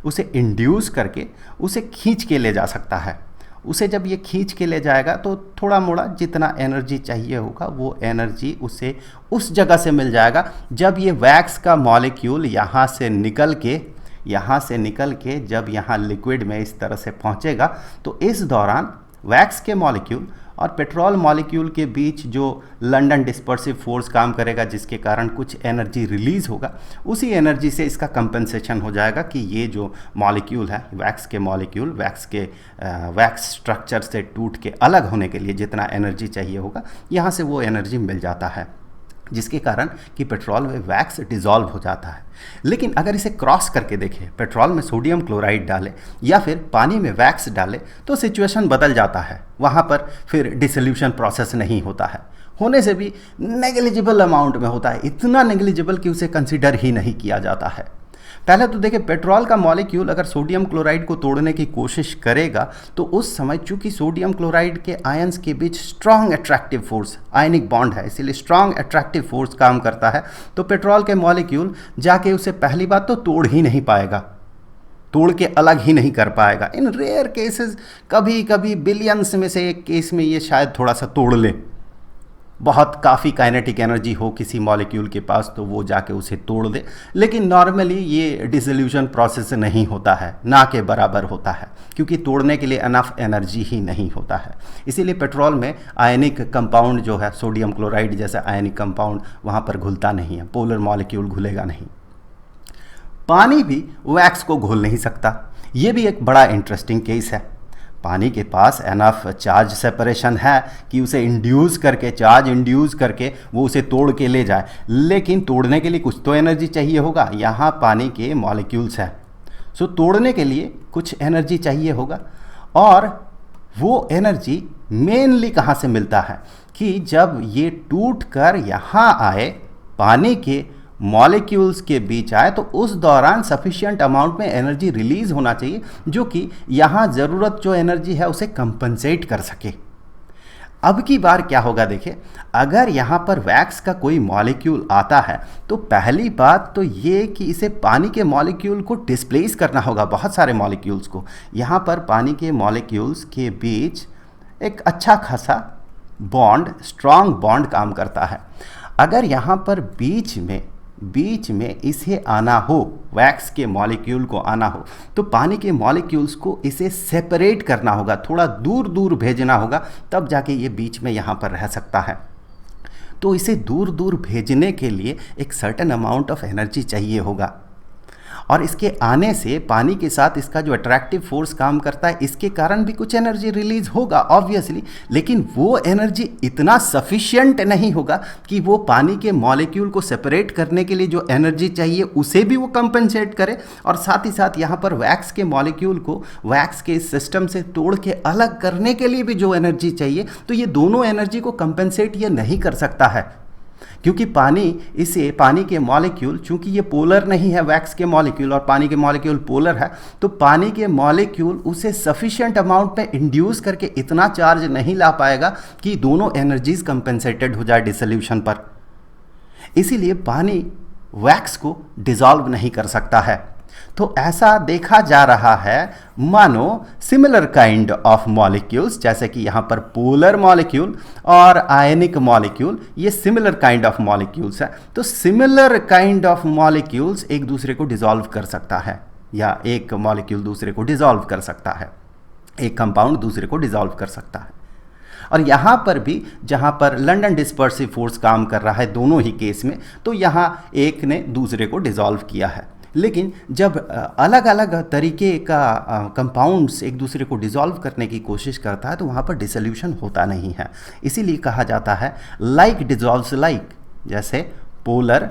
उसे इंड्यूस करके उसे खींच के ले जा सकता है। उसे जब ये खींच के ले जाएगा तो थोड़ा मोड़ा जितना एनर्जी चाहिए होगा वो एनर्जी उसे उस जगह से मिल जाएगा। जब ये वैक्स का मॉलिक्यूल यहाँ से निकल के जब यहाँ लिक्विड में इस तरह से पहुँचेगा तो इस दौरान वैक्स के मॉलिक्यूल और पेट्रोल मॉलिक्यूल के बीच जो लंदन डिस्पर्सिव फोर्स काम करेगा जिसके कारण कुछ एनर्जी रिलीज़ होगा, उसी एनर्जी से इसका कंपनसेशन हो जाएगा कि ये जो मॉलिक्यूल है, वैक्स के मॉलिक्यूल वैक्स स्ट्रक्चर से टूट के अलग होने के लिए जितना एनर्जी चाहिए होगा यहाँ से वो एनर्जी मिल जाता है। जिसके कारण कि पेट्रोल में वैक्स डिज़ोल्व हो जाता है। लेकिन अगर इसे क्रॉस करके देखें, पेट्रोल में सोडियम क्लोराइड डालें या फिर पानी में वैक्स डालें, तो सिचुएशन बदल जाता है। वहाँ पर फिर डिसोल्यूशन प्रोसेस नहीं होता है, होने से भी नेग्लिजिबल अमाउंट में होता है, इतना नेग्लिजिबल कि उसे कंसिडर ही नहीं किया जाता है। पहले तो देखिए, पेट्रोल का मॉलिक्यूल अगर सोडियम क्लोराइड को तोड़ने की कोशिश करेगा तो उस समय चूंकि सोडियम क्लोराइड के आयंस के बीच strong attractive force, ionic bond है, इसीलिए स्ट्रॉन्ग अट्रैक्टिव फोर्स काम करता है, तो पेट्रोल के मॉलिक्यूल जाके उसे पहली बात तो तोड़ ही नहीं पाएगा, तोड़ के अलग ही नहीं कर पाएगा। इन रेयर केसेस कभी कभी बिलियंस में से एक केस में ये शायद थोड़ा सा तोड़ ले, बहुत काफ़ी काइनेटिक एनर्जी हो किसी मॉलिक्यूल के पास तो वो जाके उसे तोड़ दे, लेकिन नॉर्मली ये डिसोल्यूशन प्रोसेस नहीं होता है, ना के बराबर होता है, क्योंकि तोड़ने के लिए अनफ एनर्जी ही नहीं होता है। इसीलिए पेट्रोल में आयनिक कंपाउंड जो है, सोडियम क्लोराइड जैसा आयनिक कंपाउंड वहाँ पर घुलता नहीं है, पोलर मॉलिक्यूल घुलेगा नहीं। पानी भी वैक्स को घोल नहीं सकता, ये भी एक बड़ा इंटरेस्टिंग केस है। पानी के पास एनफ चार्ज सेपरेशन है कि उसे इंड्यूस करके, चार्ज इंड्यूस करके वो उसे तोड़ के ले जाए, लेकिन तोड़ने के लिए कुछ तो एनर्जी चाहिए होगा। यहाँ पानी के मॉलिक्यूल्स हैं, सो तोड़ने के लिए कुछ एनर्जी चाहिए होगा, और वो एनर्जी मेनली कहाँ से मिलता है कि जब ये टूट कर यहाँ आए, पानी के मॉलिक्यूल्स के बीच आए, तो उस दौरान सफिशिएंट अमाउंट में एनर्जी रिलीज होना चाहिए जो कि यहाँ ज़रूरत जो एनर्जी है उसे कंपनसेट कर सके। अब की बार क्या होगा, देखिए, अगर यहाँ पर वैक्स का कोई मॉलिक्यूल आता है तो पहली बात तो ये कि इसे पानी के मॉलिक्यूल को डिस्प्लेस करना होगा, बहुत सारे मॉलिक्यूल्स को। यहाँ पर पानी के मॉलिक्यूल्स के बीच एक अच्छा खासा बॉन्ड, स्ट्रॉन्ग बॉन्ड काम करता है। अगर यहाँ पर बीच में इसे आना हो, वैक्स के मॉलिक्यूल को आना हो, तो पानी के मॉलिक्यूल्स को इसे सेपरेट करना होगा, थोड़ा दूर दूर भेजना होगा, तब जाके ये बीच में यहाँ पर रह सकता है। तो इसे दूर दूर भेजने के लिए एक सर्टेन अमाउंट ऑफ एनर्जी चाहिए होगा, और इसके आने से पानी के साथ इसका जो अट्रैक्टिव फोर्स काम करता है, इसके कारण भी कुछ एनर्जी रिलीज होगा ऑब्वियसली, लेकिन वो एनर्जी इतना सफिशिएंट नहीं होगा कि वो पानी के मॉलिक्यूल को सेपरेट करने के लिए जो एनर्जी चाहिए उसे भी वो कंपनसेट करे, और साथ ही साथ यहाँ पर वैक्स के मॉलिक्यूल को वैक्स के सिस्टम से तोड़ के अलग करने के लिए भी जो एनर्जी चाहिए, तो ये दोनों एनर्जी को कंपनसेट ये नहीं कर सकता है, क्योंकि पानी के मॉलिक्यूल, चूंकि ये पोलर नहीं है वैक्स के मॉलिक्यूल और पानी के मॉलिक्यूल पोलर है, तो पानी के मॉलिक्यूल उसे सफिशिएंट अमाउंट में इंड्यूस करके इतना चार्ज नहीं ला पाएगा कि दोनों एनर्जीज कंपेंसेटेड हो जाए डिसोल्यूशन पर। इसीलिए पानी वैक्स को डिसॉल्व नहीं कर सकता है। तो ऐसा देखा जा रहा है, मानो सिमिलर काइंड ऑफ मॉलिक्यूल्स, जैसे कि यहाँ पर पोलर मॉलिक्यूल और आयनिक मॉलिक्यूल, ये सिमिलर काइंड ऑफ मॉलिक्यूल्स है। तो सिमिलर काइंड ऑफ मॉलिक्यूल्स एक दूसरे को डिसॉल्व कर सकता है, या एक मॉलिक्यूल दूसरे को डिसॉल्व कर सकता है, एक कंपाउंड दूसरे को डिसॉल्व कर सकता है। और यहाँ पर भी जहाँ पर लंदन डिस्पर्सिव फोर्स काम कर रहा है दोनों ही केस में, तो यहाँ एक ने दूसरे को डिसॉल्व किया है। लेकिन जब अलग अलग तरीके का कंपाउंड्स एक दूसरे को डिसॉल्व करने की कोशिश करता है, तो वहाँ पर डिसोल्यूशन होता नहीं है। इसीलिए कहा जाता है लाइक डिसॉल्व्स लाइक, जैसे पोलर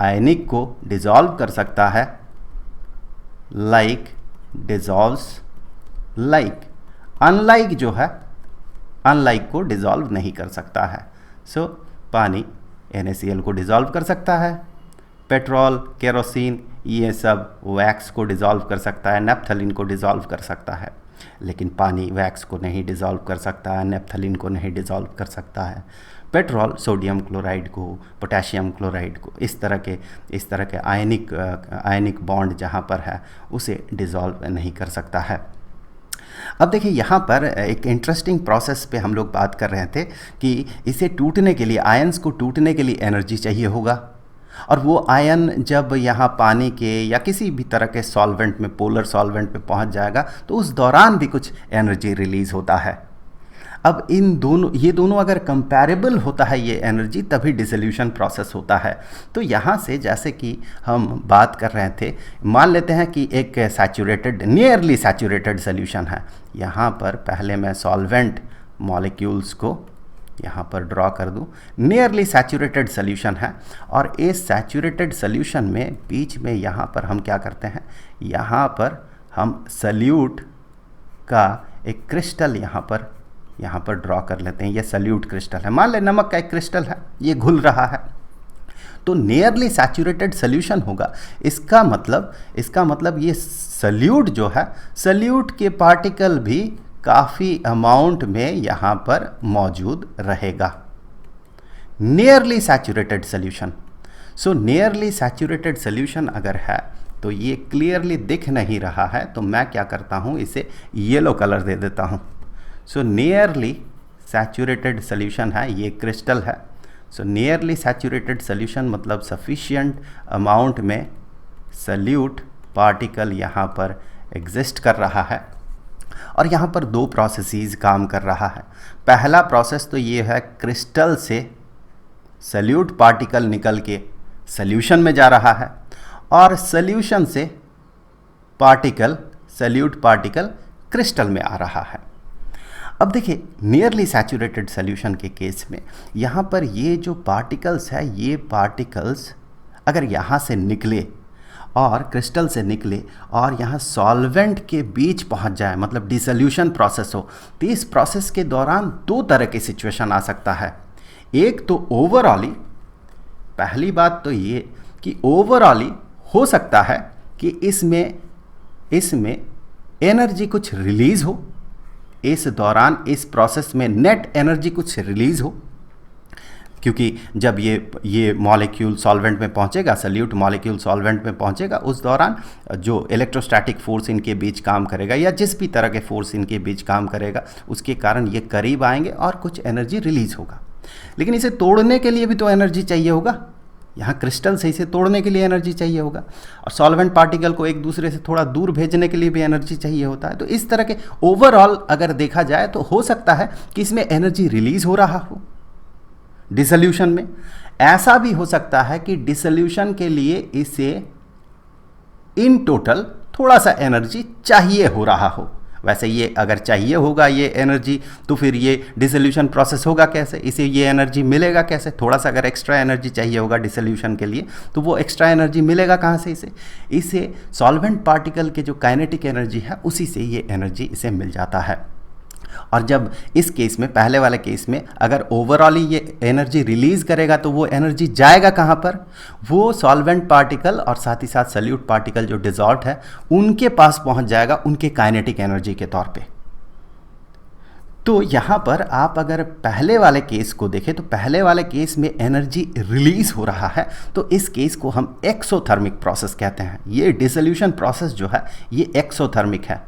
आयनिक को डिसॉल्व कर सकता है, लाइक डिसॉल्व्स लाइक, अनलाइक जो है अनलाइक को डिसॉल्व नहीं कर सकता है। सो पानी NaCl को डिसॉल्व कर सकता है, पेट्रोल, केरोसिन, ये सब वैक्स को डिसॉल्व कर सकता है, नेप्थलीन को डिसॉल्व कर सकता है, लेकिन पानी वैक्स को नहीं डिसॉल्व कर सकता है, नेप्थलीन को नहीं डिसॉल्व कर सकता है। पेट्रोल सोडियम क्लोराइड को, पोटेशियम क्लोराइड को, इस तरह के आयनिक बॉन्ड जहाँ पर है उसे डिसॉल्व नहीं कर सकता है। अब देखिए, यहाँ पर एक इंटरेस्टिंग प्रोसेस पे हम लोग बात कर रहे थे कि इसे टूटने के लिए, आयंस को टूटने के लिए एनर्जी चाहिए होगा, और वो आयन जब यहाँ पानी के या किसी भी तरह के सॉल्वेंट में, पोलर सॉल्वेंट में पहुँच जाएगा, तो उस दौरान भी कुछ एनर्जी रिलीज़ होता है। अब ये दोनों अगर कंपैरेबल होता है ये एनर्जी, तभी डिसोल्यूशन प्रोसेस होता है। तो यहाँ से जैसे कि हम बात कर रहे थे, मान लेते हैं कि एक सैचुरेटेड, नियरली सैचुरेटेड सोल्यूशन है। यहाँ पर पहले मैं सॉल्वेंट मॉलिक्यूल्स को यहाँ पर ड्रॉ कर दूँ, नियरली सैचुरेटेड सॉल्यूशन है। और इस सैचुरेटेड सॉल्यूशन में बीच में यहाँ पर हम क्या करते हैं, यहाँ पर हम सल्यूट का एक क्रिस्टल यहाँ पर ड्रॉ कर लेते हैं। ये सल्यूट क्रिस्टल है, मान लें नमक का एक क्रिस्टल है, ये घुल रहा है, तो नियरली सैचुरेटेड सॉल्यूशन होगा। इसका मतलब ये सल्यूट जो है, सल्यूट के पार्टिकल भी काफ़ी अमाउंट में यहाँ पर मौजूद रहेगा। Nearly saturated solution, so nearly saturated solution अगर है तो ये क्लियरली दिख नहीं रहा है, तो मैं क्या करता हूँ, इसे येलो कलर दे देता हूँ। सो नियरली सैचुरेटेड सॉल्यूशन है, ये क्रिस्टल है। सो नियरली सैचुरेटेड सॉल्यूशन मतलब सफिशिएंट अमाउंट में सल्यूट पार्टिकल यहाँ पर एग्जिस्ट कर रहा है। और यहाँ पर दो प्रोसेसेस काम कर रहा है। पहला प्रोसेस तो ये है, क्रिस्टल से सल्यूट पार्टिकल निकल के सॉल्यूशन में जा रहा है, और सॉल्यूशन से सल्यूट पार्टिकल क्रिस्टल में आ रहा है। अब देखिए, नियरली सैचुरेटेड सॉल्यूशन के केस में यहाँ पर ये जो पार्टिकल्स है, ये पार्टिकल्स अगर यहाँ से निकले और क्रिस्टल से निकले और यहाँ सॉल्वेंट के बीच पहुँच जाए, मतलब डिसोल्यूशन प्रोसेस हो, तो इस प्रोसेस के दौरान दो तरह की सिचुएशन आ सकता है। एक तो ओवरऑली, पहली बात तो ये कि ओवरऑली हो सकता है कि इसमें एनर्जी कुछ रिलीज हो, इस दौरान इस प्रोसेस में नेट एनर्जी कुछ रिलीज हो, क्योंकि जब ये मॉलिक्यूल सॉल्वेंट में पहुंचेगा, सल्यूट मॉलिक्यूल सॉल्वेंट में पहुंचेगा, उस दौरान जो इलेक्ट्रोस्टैटिक फोर्स इनके बीच काम करेगा या जिस भी तरह के फोर्स इनके बीच काम करेगा, उसके कारण ये करीब आएंगे और कुछ एनर्जी रिलीज होगा। लेकिन इसे तोड़ने के लिए भी तो एनर्जी चाहिए होगा, यहाँ क्रिस्टल से इसे तोड़ने के लिए एनर्जी चाहिए होगा, और सॉल्वेंट पार्टिकल को एक दूसरे से थोड़ा दूर भेजने के लिए भी एनर्जी चाहिए होता है। तो इस तरह के ओवरऑल अगर देखा जाए तो हो सकता है कि इसमें एनर्जी रिलीज हो रहा हो डिसोल्यूशन में। ऐसा भी हो सकता है कि डिसोल्यूशन के लिए इसे इन टोटल थोड़ा सा एनर्जी चाहिए हो रहा हो। वैसे ये अगर चाहिए होगा ये एनर्जी, तो फिर ये डिसोल्यूशन प्रोसेस होगा कैसे, इसे ये एनर्जी मिलेगा कैसे? थोड़ा सा अगर एक्स्ट्रा एनर्जी चाहिए होगा डिसोल्यूशन के लिए, तो वो एक्स्ट्रा एनर्जी मिलेगा कहाँ से इसे सॉल्वेंट पार्टिकल के जो काइनेटिक एनर्जी है उसी से ये एनर्जी इसे मिल जाता है। और जब इस केस में, पहले वाले केस में, अगर ओवरऑल ये एनर्जी रिलीज करेगा तो वो एनर्जी जाएगा कहाँ पर? वो सॉल्वेंट पार्टिकल और साथ ही साथ सल्यूट पार्टिकल जो डिसॉल्व है उनके पास पहुंच जाएगा, उनके काइनेटिक एनर्जी के तौर पे। तो यहाँ पर आप अगर पहले वाले केस को देखें तो पहले वाले केस में एनर्जी रिलीज हो रहा है, तो इस केस को हम एक्सोथर्मिक प्रोसेस कहते हैं। ये डिसोल्यूशन प्रोसेस जो है ये एक्सोथर्मिक है।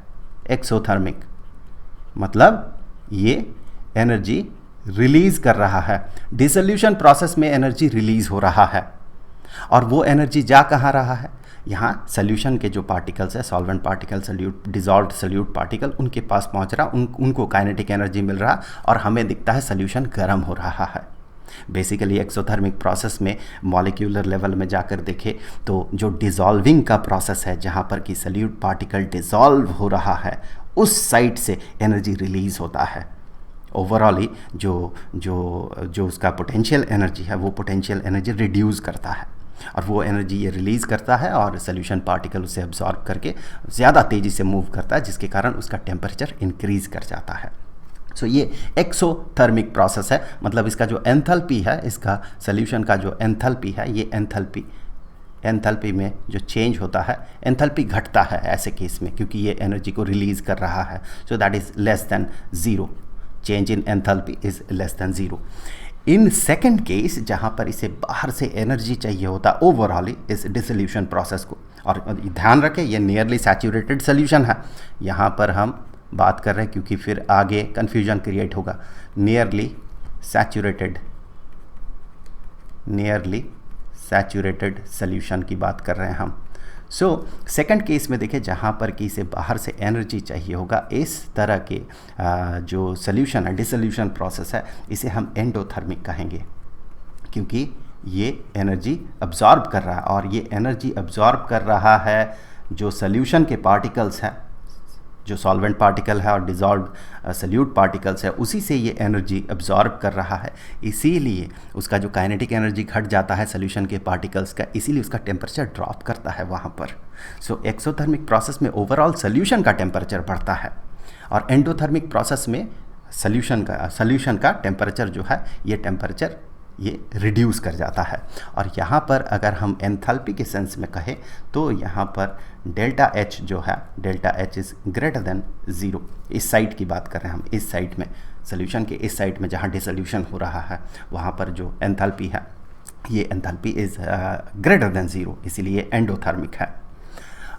एक्सोथर्मिक मतलब ये एनर्जी रिलीज कर रहा है, डिसोल्यूशन प्रोसेस में एनर्जी रिलीज हो रहा है। और वो एनर्जी जा कहाँ रहा है? यहाँ सॉल्यूशन के जो पार्टिकल्स है, solvent particle, solute, dissolved solute particle, उनके पास पहुँच रहा, उनको काइनेटिक एनर्जी मिल रहा, और हमें दिखता है सॉल्यूशन गर्म हो रहा है। बेसिकली एक्सोथर्मिक प्रोसेस में मॉलिक्यूलर लेवल में जाकर देखें तो जो डिसॉल्विंग का प्रोसेस है, जहाँ पर कि सल्यूट पार्टिकल डिसॉल्व हो रहा है, उस साइड से एनर्जी रिलीज होता है। ओवरऑली जो उसका पोटेंशियल एनर्जी है, वो पोटेंशियल एनर्जी रिड्यूस करता है, और वो एनर्जी ये रिलीज़ करता है और सॉल्यूशन पार्टिकल उसे एब्जॉर्ब करके ज़्यादा तेज़ी से मूव करता है, जिसके कारण उसका टेम्परेचर इंक्रीज कर जाता है। सो ये एक्सोथर्मिक प्रोसेस है, मतलब इसका जो एंथैल्पी है, इसका सॉल्यूशन का जो एंथैल्पी है, ये एंथैल्पी में जो चेंज होता है, एंथैल्पी घटता है ऐसे केस में, क्योंकि ये एनर्जी को रिलीज़ कर रहा है। So that is less than zero, change in enthalpy is less than zero. In second case, जहाँ पर इसे बाहर से एनर्जी चाहिए होता है ओवरऑल इस डिसोल्यूशन प्रोसेस को, और ध्यान रखें ये नियरली सैचुरेटेड सॉल्यूशन है, यहाँ पर हम बात कर रहे हैं क्योंकि फिर आगे कन्फ्यूजन क्रिएट होगा। नियरली सैचुरेटेड सॉल्यूशन की बात कर रहे हैं हम। सो सेकंड केस में देखें, जहाँ पर कि इसे बाहर से एनर्जी चाहिए होगा, इस तरह के जो सॉल्यूशन है, डिसोल्यूशन प्रोसेस है, इसे हम एंडोथर्मिक कहेंगे, क्योंकि ये एनर्जी अब्जॉर्ब कर रहा है, और ये एनर्जी अब्जॉर्ब कर रहा है जो सॉल्यूशन के पार्टिकल्स हैं, जो सॉल्वेंट पार्टिकल है और डिजॉल्व सल्यूट पार्टिकल्स है, उसी से ये एनर्जी अब्जॉर्ब कर रहा है। इसीलिए उसका जो काइनेटिक एनर्जी घट जाता है सोल्यूशन के पार्टिकल्स का, इसीलिए उसका टेम्परेचर ड्रॉप करता है वहाँ पर। सो एक्सोथर्मिक प्रोसेस में ओवरऑल सोल्यूशन का टेम्परेचर बढ़ता है और एंडोथर्मिक प्रोसेस में सोल्यूशन का टेम्परेचर जो है ये टेम्परेचर ये रिड्यूस कर जाता है। और यहाँ पर अगर हम एंथैल्पी के सेंस में कहें तो यहाँ पर डेल्टा एच जो है, delta H is greater than zero. इस साइड की बात कर रहे हैं हम, इस साइड में सोल्यूशन के इस साइड में जहाँ डिसोल्यूशन हो रहा है वहाँ पर जो एंथैल्पी है ये enthalpy is greater than zero, इसीलिए एंडोथर्मिक है।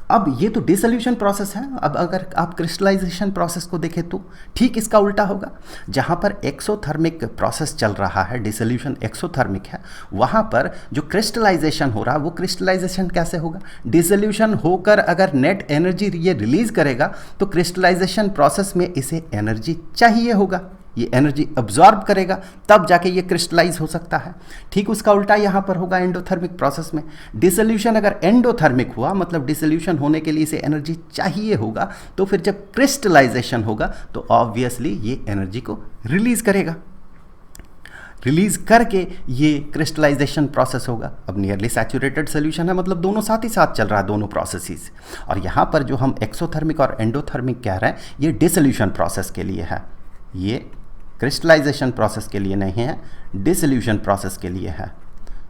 अब ये तो डिसोल्यूशन प्रोसेस है। अब अगर आप क्रिस्टलाइजेशन प्रोसेस को देखें तो ठीक इसका उल्टा होगा। जहाँ पर एक्सोथर्मिक प्रोसेस चल रहा है, डिसोल्यूशन एक्सोथर्मिक है, वहाँ पर जो क्रिस्टलाइजेशन हो रहा है वो क्रिस्टलाइजेशन कैसे होगा? डिसोल्यूशन होकर अगर नेट एनर्जी ये रिलीज करेगा तो क्रिस्टलाइजेशन प्रोसेस में इसे एनर्जी चाहिए होगा, ये एनर्जी अब्जॉर्ब करेगा, तब जाके ये क्रिस्टलाइज हो सकता है। ठीक उसका उल्टा यहाँ पर होगा एंडोथर्मिक प्रोसेस में। डिसोल्यूशन अगर एंडोथर्मिक हुआ मतलब डिसोल्यूशन होने के लिए इसे एनर्जी चाहिए होगा, तो फिर जब क्रिस्टलाइजेशन होगा तो ऑब्वियसली ये एनर्जी को रिलीज करेगा, रिलीज करके ये क्रिस्टलाइजेशन प्रोसेस होगा। अब नियरली सैचुरेटेड सोल्यूशन है, मतलब दोनों साथ ही साथ चल रहा है, दोनों प्रोसेसेस। और यहाँ पर जो हम एक्सोथर्मिक और एंडोथर्मिक कह रहे हैं ये डिसोल्यूशन प्रोसेस के लिए है, ये क्रिस्टलाइजेशन प्रोसेस के लिए नहीं है, डिसोल्यूशन प्रोसेस के लिए है।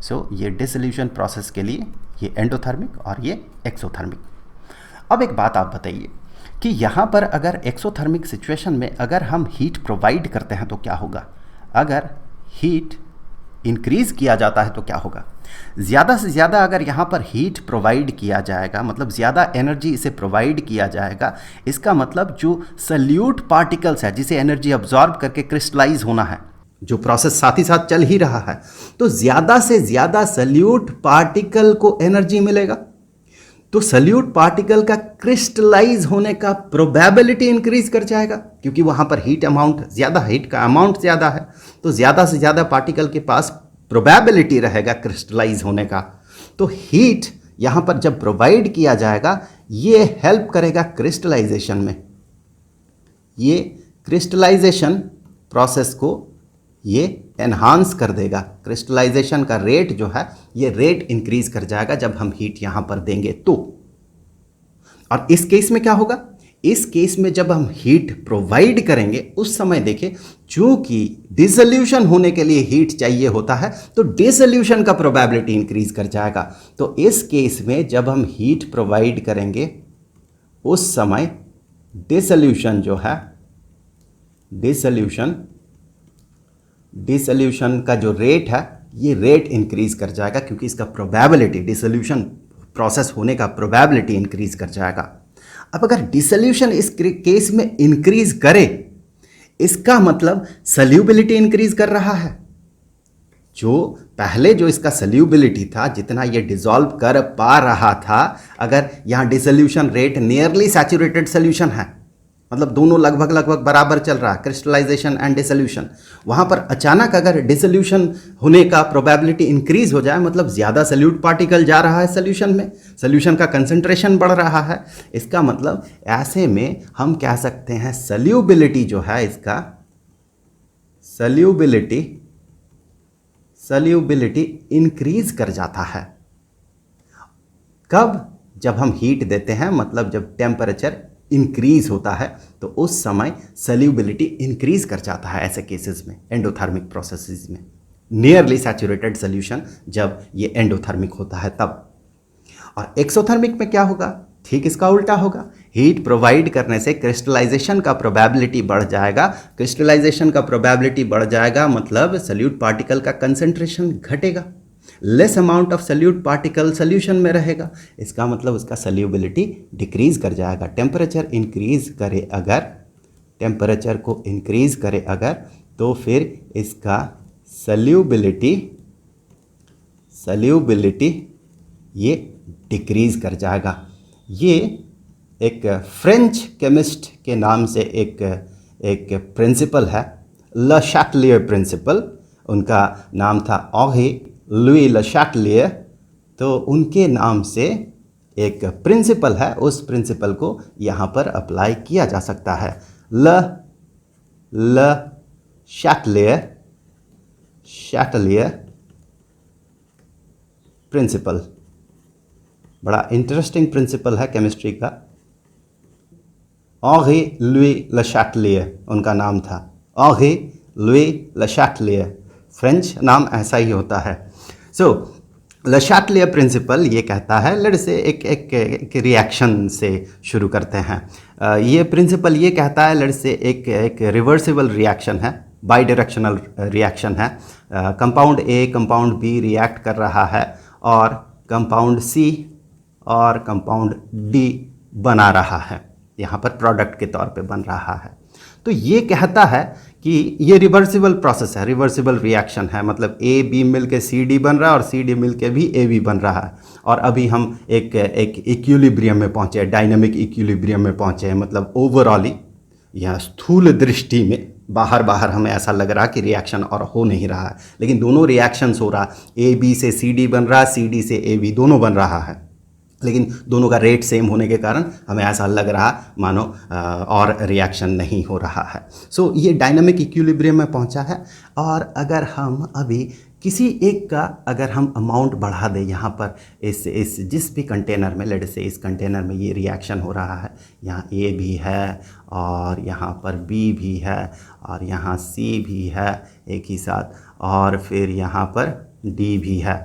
सो ये डिसोल्यूशन प्रोसेस के लिए ये एंडोथर्मिक और ये एक्सोथर्मिक। अब एक बात आप बताइए कि यहाँ पर अगर एक्सोथर्मिक सिचुएशन में अगर हम हीट प्रोवाइड करते हैं तो क्या होगा? अगर हीट इंक्रीज़ किया जाता है तो क्या होगा? ज़्यादा से ज़्यादा अगर यहाँ पर हीट प्रोवाइड किया जाएगा, मतलब ज़्यादा एनर्जी इसे प्रोवाइड किया जाएगा, इसका मतलब जो सल्यूट पार्टिकल्स है जिसे एनर्जी अब्जॉर्ब करके क्रिस्टलाइज होना है, जो प्रोसेस साथ ही साथ चल ही रहा है, तो ज़्यादा से ज़्यादा सल्यूट पार्टिकल को एनर्जी मिलेगा, तो सल्यूट पार्टिकल का क्रिस्टलाइज होने का प्रोबेबिलिटी इंक्रीज कर जाएगा, क्योंकि वहाँ पर हीट अमाउंट ज़्यादा, हीट का अमाउंट ज़्यादा है, तो ज़्यादा से ज़्यादा पार्टिकल के पास प्रोबेबिलिटी रहेगा क्रिस्टलाइज होने का। तो हीट यहाँ पर जब प्रोवाइड किया जाएगा ये हेल्प करेगा क्रिस्टलाइजेशन में, ये क्रिस्टलाइजेशन प्रोसेस को ये एनहांस कर देगा। क्रिस्टलाइजेशन का रेट जो है ये रेट इंक्रीज कर जाएगा जब हम हीट यहाँ पर देंगे तो। और इस केस में क्या होगा? इस केस में जब हम हीट प्रोवाइड करेंगे उस समय देखिए, चूंकि डिसोल्यूशन होने के लिए हीट चाहिए होता है तो डिसोल्यूशन का प्रोबेबिलिटी इंक्रीज कर जाएगा। तो इस केस में जब हम हीट प्रोवाइड करेंगे उस समय डिसोल्यूशन जो है, डिसोल्यूशन का जो रेट है ये रेट इंक्रीज कर जाएगा, क्योंकि इसका प्रोबेबिलिटी, डिसोल्यूशन प्रोसेस होने का प्रोबेबिलिटी इंक्रीज कर जाएगा। अब अगर डिसोल्यूशन इस केस में इंक्रीज करे, इसका मतलब सल्यूबिलिटी इंक्रीज कर रहा है। जो पहले जो इसका सल्यूबिलिटी था, जितना ये डिसॉल्व कर पा रहा था, अगर यहाँ dissolution rate nearly saturated solution है, मतलब दोनों लगभग बराबर चल रहा है, क्रिस्टलाइजेशन एंड डिसोल्यूशन, वहाँ पर अचानक अगर डिसोल्यूशन होने का प्रोबेबिलिटी इंक्रीज हो जाए, मतलब ज़्यादा सल्यूट पार्टिकल जा रहा है सोल्यूशन में, सोल्यूशन का कंसंट्रेशन बढ़ रहा है, इसका मतलब ऐसे में हम कह सकते हैं सल्यूबिलिटी जो है इसका, सल्यूबिलिटी इंक्रीज कर जाता है। कब? जब हम हीट देते हैं, मतलब जब टेम्परेचर इंक्रीज होता है तो उस समय सल्यूबिलिटी इंक्रीज कर जाता है। ऐसे केसेस में एंडोथर्मिक प्रोसेसेस में नियरली सैचुरेटेड सोल्यूशन जब ये एंडोथर्मिक होता है तब। और एक्सोथर्मिक में क्या होगा? ठीक इसका उल्टा होगा। हीट प्रोवाइड करने से क्रिस्टलाइजेशन का प्रोबेबिलिटी बढ़ जाएगा। क्रिस्टलाइजेशन का प्रोबेबिलिटी बढ़ जाएगा मतलब सल्यूट पार्टिकल का कंसंट्रेशन घटेगा, less amount of solute particle solution में रहेगा, इसका मतलब उसका सल्यूबिलिटी डिक्रीज कर जाएगा। टेम्परेचर इंक्रीज करे अगर, टेम्परेचर को इंक्रीज करे अगर, तो फिर इसका सल्यूबिलिटी ये डिक्रीज कर जाएगा। ये एक फ्रेंच केमिस्ट के नाम से एक प्रिंसिपल है, ले चैटलियर प्रिंसिपल, उनका नाम था ऑहे लुई ले चैटलियर, तो उनके नाम से एक प्रिंसिपल है, उस प्रिंसिपल को यहाँ पर अप्लाई किया जा सकता है। ल शैटलियर प्रिंसिपल, बड़ा इंटरेस्टिंग प्रिंसिपल है केमिस्ट्री का। ऑगे लुई ल शैटलियर उनका नाम था, ऑगे लुई ल शैटलियर, फ्रेंच नाम ऐसा ही होता है। सो ल शैटलियर प्रिंसिपल ये कहता है, लेट्स से एक रिएक्शन से शुरू करते हैं। ये प्रिंसिपल ये कहता है, लेट्स से एक रिवर्सिबल रिएक्शन है, बाई डायरेक्शनल रिएक्शन है। Compound A compound B react कर रहा है और कंपाउंड सी और कंपाउंड डी बना रहा है, यहाँ पर प्रोडक्ट के तौर पे बन रहा है। तो ये कहता है कि ये रिवर्सिबल प्रोसेस है, रिवर्सिबल रिएक्शन है, मतलब ए बी मिल के सी डी बन रहा है और सी डी मिल के भी ए बी बन रहा है। और अभी हम एक इक्विलिब्रियम में पहुँचे, डायनामिक इक्विलिब्रियम में पहुँचे हैं, मतलब ओवरऑली या स्थूल दृष्टि में बाहर हमें ऐसा लग रहा है कि रिएक्शन और हो नहीं रहा है, लेकिन दोनों रिएक्शंस हो रहा है। ए बी से सी डी बन रहा है, सी डी से ए बी दोनों बन रहा है, लेकिन दोनों का रेट सेम होने के कारण हमें ऐसा लग रहा मानो और रिएक्शन नहीं हो रहा है। सो ये डायनामिक इक्विलिब्रियम में पहुंचा है। और अगर हम अभी किसी एक का अगर हम अमाउंट बढ़ा दें यहाँ पर, इस जिस भी कंटेनर में, लेट से इस कंटेनर में ये रिएक्शन हो रहा है, यहाँ ए भी है और यहाँ पर बी भी है और यहाँ सी भी है एक ही साथ, और फिर यहाँ पर डी भी है।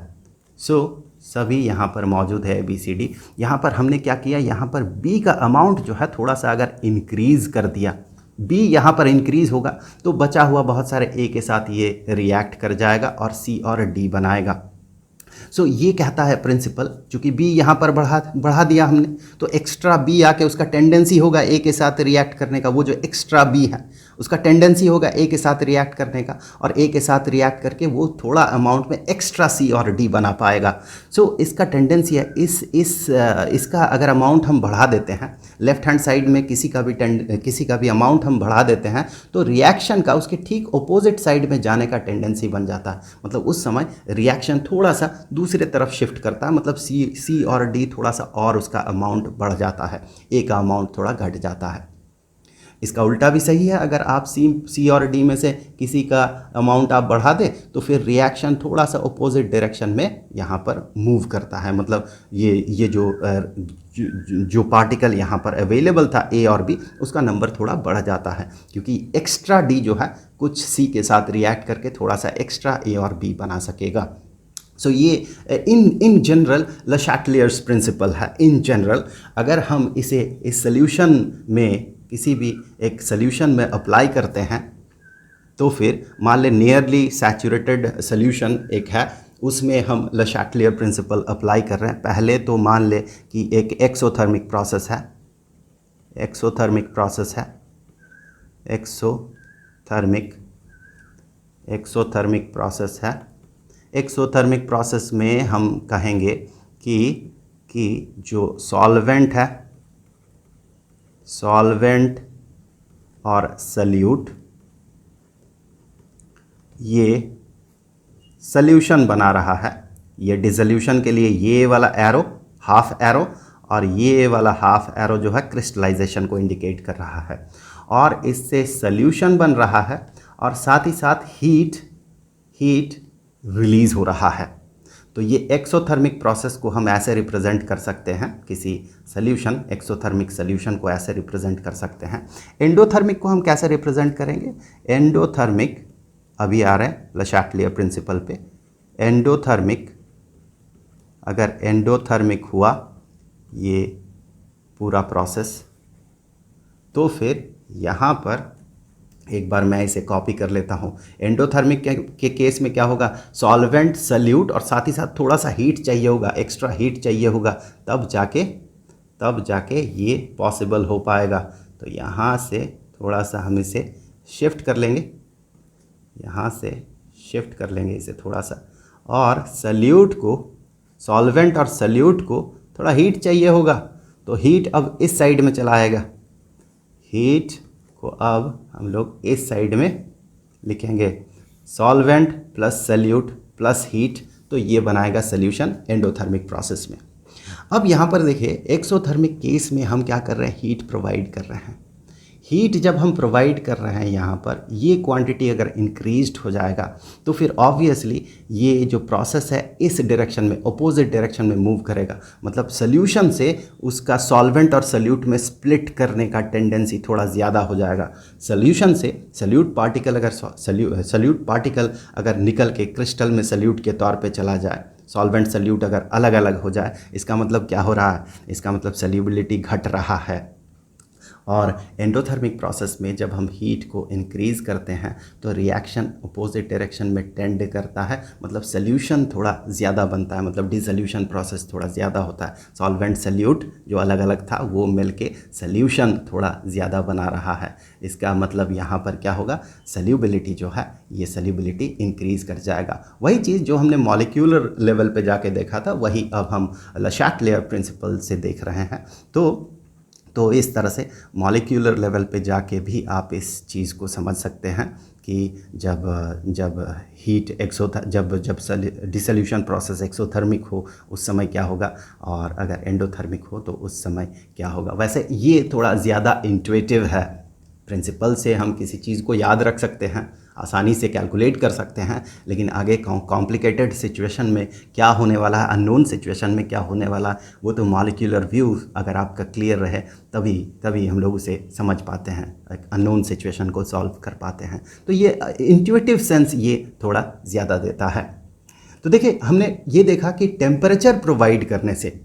सो सभी यहाँ पर मौजूद है, बी सी डी। यहाँ पर हमने क्या किया, यहाँ पर बी का अमाउंट जो है थोड़ा सा अगर इंक्रीज़ कर दिया, बी यहाँ पर इंक्रीज़ होगा तो बचा हुआ बहुत सारे ए के साथ ये रिएक्ट कर जाएगा और सी और डी बनाएगा। सो ये कहता है प्रिंसिपल, चूँकि बी यहाँ पर बढ़ा दिया हमने, तो एक्स्ट्रा बी आके उसका टेंडेंसी होगा ए के साथ रिएक्ट करने का, वो जो एक्स्ट्रा बी है उसका टेंडेंसी होगा ए के साथ रिएक्ट करने का, और ए के साथ रिएक्ट करके वो थोड़ा अमाउंट में एक्स्ट्रा सी और डी बना पाएगा। सो इसका टेंडेंसी है, इसका अगर अमाउंट हम बढ़ा देते हैं, लेफ्ट हैंड साइड में किसी का भी अमाउंट हम बढ़ा देते हैं, तो रिएक्शन का उसके ठीक अपोजिट साइड में जाने का टेंडेंसी बन जाता है। मतलब उस समय रिएक्शन थोड़ा सा दूसरे तरफ शिफ्ट करता है, मतलब सी और डी थोड़ा सा और उसका अमाउंट बढ़ जाता है, ए का अमाउंट थोड़ा घट जाता है। इसका उल्टा भी सही है, अगर आप सी और डी में से किसी का अमाउंट आप बढ़ा दें तो फिर रिएक्शन थोड़ा सा अपोजिट डायरेक्शन में यहाँ पर मूव करता है। मतलब ये जो पार्टिकल यहाँ पर अवेलेबल था ए और बी, उसका नंबर थोड़ा बढ़ जाता है, क्योंकि एक्स्ट्रा डी जो है कुछ सी के साथ रिएक्ट करके थोड़ा सा एक्स्ट्रा ए और बी बना सकेगा। सो ये इन जनरल ल शैटलियर्स प्रिंसिपल है। इन जनरल अगर हम इसे इस सोल्यूशन में, किसी भी एक सोल्यूशन में अप्लाई करते हैं, तो फिर मान लें नियरली सैचुरेटेड सोल्यूशन एक है, उसमें हम ल शैटलियर प्रिंसिपल अप्लाई कर रहे हैं। पहले तो मान लें कि एक एक्सोथर्मिक प्रोसेस है, एक्सोथर्मिक प्रोसेस है। एक्सोथर्मिक प्रोसेस में हम कहेंगे कि जो सॉल्वेंट है, सॉल्वेंट और सल्यूट, ये सल्यूशन बना रहा है। ये डिसोल्यूशन के लिए ये वाला एरो, हाफ एरो, और ये वाला हाफ एरो जो है क्रिस्टलाइजेशन को इंडिकेट कर रहा है, और इससे सल्यूशन बन रहा है और साथ ही साथ हीट रिलीज़ हो रहा है। तो ये एक्सोथर्मिक प्रोसेस को हम ऐसे रिप्रेजेंट कर सकते हैं, किसी सॉल्यूशन, एक्सोथर्मिक सॉल्यूशन को ऐसे रिप्रेजेंट कर सकते हैं। एंडोथर्मिक को हम कैसे रिप्रेजेंट करेंगे? एंडोथर्मिक अभी आ रहे हैं ल शैटलियर प्रिंसिपल पे। एंडोथर्मिक, अगर एंडोथर्मिक हुआ ये पूरा प्रोसेस, तो फिर यहाँ पर एक बार मैं इसे कॉपी कर लेता हूँ। एंडोथर्मिक के केस में क्या होगा, सॉल्वेंट, सल्यूट और साथ ही साथ थोड़ा सा हीट चाहिए होगा, एक्स्ट्रा हीट चाहिए होगा, तब जाके ये पॉसिबल हो पाएगा। तो यहाँ से थोड़ा सा हम इसे शिफ्ट कर लेंगे, यहाँ से शिफ्ट कर लेंगे इसे थोड़ा सा, और सल्यूट को, सॉल्वेंट और सल्यूट को थोड़ा हीट चाहिए होगा, तो हीट अब इस साइड में चला आएगा। हीट को अब हम लोग इस साइड में लिखेंगे, solvent plus solute plus heat, तो ये बनाएगा सल्यूशन एंडोथर्मिक प्रोसेस में। अब यहाँ पर देखिए एक्सोथर्मिक केस में हम क्या कर रहे हैं, हीट प्रोवाइड कर रहे हैं। हीट जब हम प्रोवाइड कर रहे हैं यहाँ पर, ये क्वांटिटी अगर इंक्रीज्ड हो जाएगा तो फिर ऑब्वियसली ये जो प्रोसेस है इस डायरेक्शन में, अपोजिट डायरेक्शन में मूव करेगा। मतलब सोल्यूशन से उसका सॉल्वेंट और सल्यूट में स्प्लिट करने का टेंडेंसी थोड़ा ज़्यादा हो जाएगा। सोल्यूशन से सल्यूट पार्टिकल अगर निकल के क्रिस्टल में सल्यूट के तौर पे चला जाए, सॉल्वेंट सल्यूट अगर अलग अलग हो जाए, इसका मतलब क्या हो रहा है, इसका मतलब सल्यूबिलिटी घट रहा है। और एंडोथर्मिक प्रोसेस में जब हम हीट को इंक्रीज़ करते हैं तो रिएक्शन अपोजिट डायरेक्शन में टेंड करता है, मतलब सल्यूशन थोड़ा ज़्यादा बनता है, मतलब डिसोल्यूशन प्रोसेस थोड़ा ज़्यादा होता है। सॉल्वेंट सल्यूट जो अलग अलग था वो मिलके सल्यूशन थोड़ा ज़्यादा बना रहा है। इसका मतलब यहाँ पर क्या होगा, सल्यूबिलिटी जो है ये सल्यूबिलिटी इंक्रीज़ कर जाएगा। वही चीज़ जो हमने मॉलिक्यूलर लेवल पे जाके देखा था वही अब हम ले चैटलियर प्रिंसिपल से देख रहे हैं। तो इस तरह से मॉलिक्यूलर लेवल पे जाके भी आप इस चीज़ को समझ सकते हैं कि जब हीट जब डिसोल्यूशन प्रोसेस एक्सोथर्मिक हो उस समय क्या होगा, और अगर एंडोथर्मिक हो तो उस समय क्या होगा। वैसे ये थोड़ा ज़्यादा इंट्यूटिव है, प्रिंसिपल से हम किसी चीज़ को याद रख सकते हैं, आसानी से कैलकुलेट कर सकते हैं, लेकिन आगे कॉम्प्लिकेटेड सिचुएशन में क्या होने वाला है, अननोन सिचुएशन में क्या होने वाला है, वो तो मॉलिक्यूलर व्यू अगर आपका क्लियर रहे तभी हम लोग उसे समझ पाते हैं, एक अननोन सिचुएशन को सॉल्व कर पाते हैं। तो ये इंट्यूटिव सेंस ये थोड़ा ज़्यादा देता है। तो देखिए हमने ये देखा कि टेम्परेचर प्रोवाइड करने से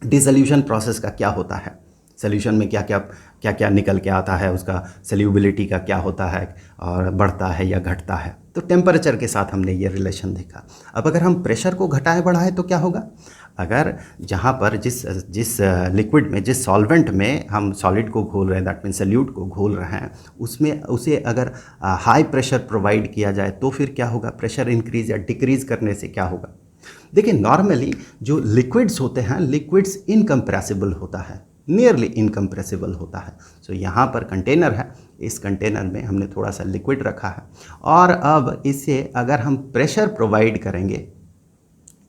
डिसोल्यूशन प्रोसेस का क्या होता है, सोल्यूशन में क्या क्या निकल के आता है, उसका सल्यूबिलिटी का क्या होता है और बढ़ता है या घटता है। तो टेम्परेचर के साथ हमने ये रिलेशन देखा। अब अगर हम प्रेशर को घटाए बढ़ाए तो क्या होगा, अगर जहाँ पर जिस लिक्विड में, जिस सॉल्वेंट में हम सॉलिड को घोल रहे हैं, दैट मीन सल्यूट को घोल रहे हैं, उसमें उसे अगर हाई प्रेशर प्रोवाइड किया जाए तो फिर क्या होगा, प्रेशर इंक्रीज या डिक्रीज़ करने से क्या होगा। देखिए नॉर्मली जो लिक्विड्स होते हैं, लिक्विड्स इनकम्प्रेसिबल होता है, नियरली इनकम्प्रेसिबल होता है। सो यहाँ पर कंटेनर है, इस कंटेनर में हमने थोड़ा सा लिक्विड रखा है और अब इसे अगर हम प्रेशर प्रोवाइड करेंगे,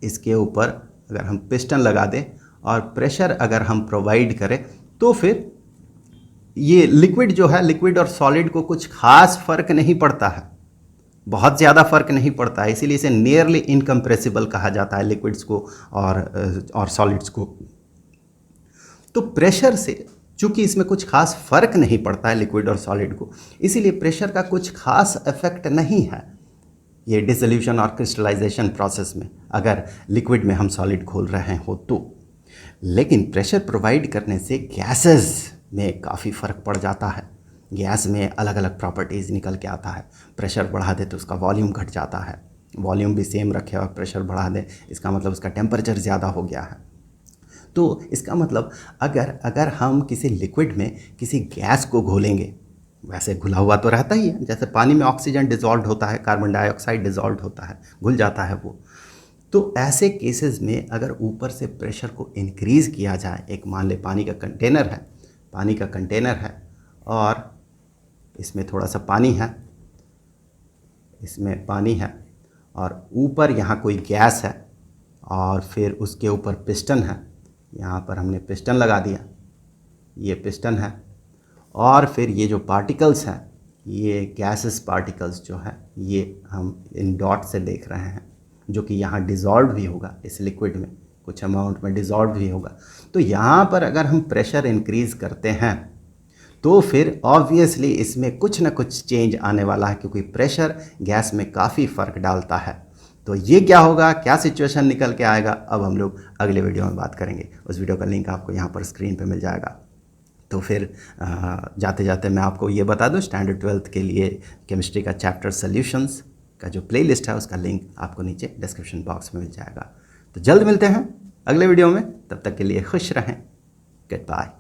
इसके ऊपर अगर हम पिस्टन लगा दें और प्रेशर अगर हम प्रोवाइड करें तो फिर ये लिक्विड जो है, लिक्विड और सॉलिड को कुछ खास फ़र्क नहीं पड़ता है, बहुत ज़्यादा फ़र्क नहीं पड़ता है, इसीलिए इसे नियरली इनकम्प्रेसिबल कहा जाता है लिक्विड्स को और सॉलिड्स को। तो प्रेशर से चूंकि इसमें कुछ खास फर्क नहीं पड़ता है लिक्विड और सॉलिड को, इसीलिए प्रेशर का कुछ खास इफेक्ट नहीं है ये डिसोल्यूशन और क्रिस्टलाइजेशन प्रोसेस में, अगर लिक्विड में हम सॉलिड घोल रहे हो तो। लेकिन प्रेशर प्रोवाइड करने से गैसेस में काफ़ी फ़र्क पड़ जाता है, गैस में अलग अलग प्रॉपर्टीज़ निकल के आता है। प्रेशर बढ़ा दे तो उसका वॉल्यूम घट जाता है, वॉल्यूम भी सेम रखे और प्रेशर बढ़ा दे इसका मतलब उसका टेम्परेचर ज़्यादा हो गया है। तो इसका मतलब अगर हम किसी लिक्विड में किसी गैस को घोलेंगे, वैसे घुला हुआ तो रहता ही है, जैसे पानी में ऑक्सीजन डिज़ोल्व होता है, कार्बन डाइऑक्साइड डिज़ोल्व होता है, घुल जाता है वो। तो ऐसे केसेस में अगर ऊपर से प्रेशर को इंक्रीज़ किया जाए, एक मान ले पानी का कंटेनर है और इसमें थोड़ा सा पानी है, इसमें पानी है और ऊपर यहाँ कोई गैस है और फिर उसके ऊपर पिस्टन है, यहाँ पर हमने पिस्टन लगा दिया, ये पिस्टन है और फिर ये जो पार्टिकल्स हैं, ये गैसेस पार्टिकल्स जो है ये हम इन डॉट से देख रहे हैं, जो कि यहाँ डिज़ोल्व भी होगा, इस लिक्विड में कुछ अमाउंट में डिज़ोल्व भी होगा। तो यहाँ पर अगर हम प्रेशर इंक्रीज़ करते हैं तो फिर ऑब्वियसली इसमें कुछ ना कुछ चेंज आने वाला है, क्योंकि प्रेशर गैस में काफ़ी फ़र्क डालता है। तो ये क्या होगा, क्या सिचुएशन निकल के आएगा, अब हम लोग अगले वीडियो में बात करेंगे। उस वीडियो का लिंक आपको यहाँ पर स्क्रीन पे मिल जाएगा। तो फिर जाते जाते मैं आपको ये बता दूँ, स्टैंडर्ड 12th के लिए केमिस्ट्री का चैप्टर सॉल्यूशंस का जो प्लेलिस्ट है उसका लिंक आपको नीचे डिस्क्रिप्शन बॉक्स में मिल जाएगा। तो जल्द मिलते हैं अगले वीडियो में, तब तक के लिए खुश रहें, गुड बाय।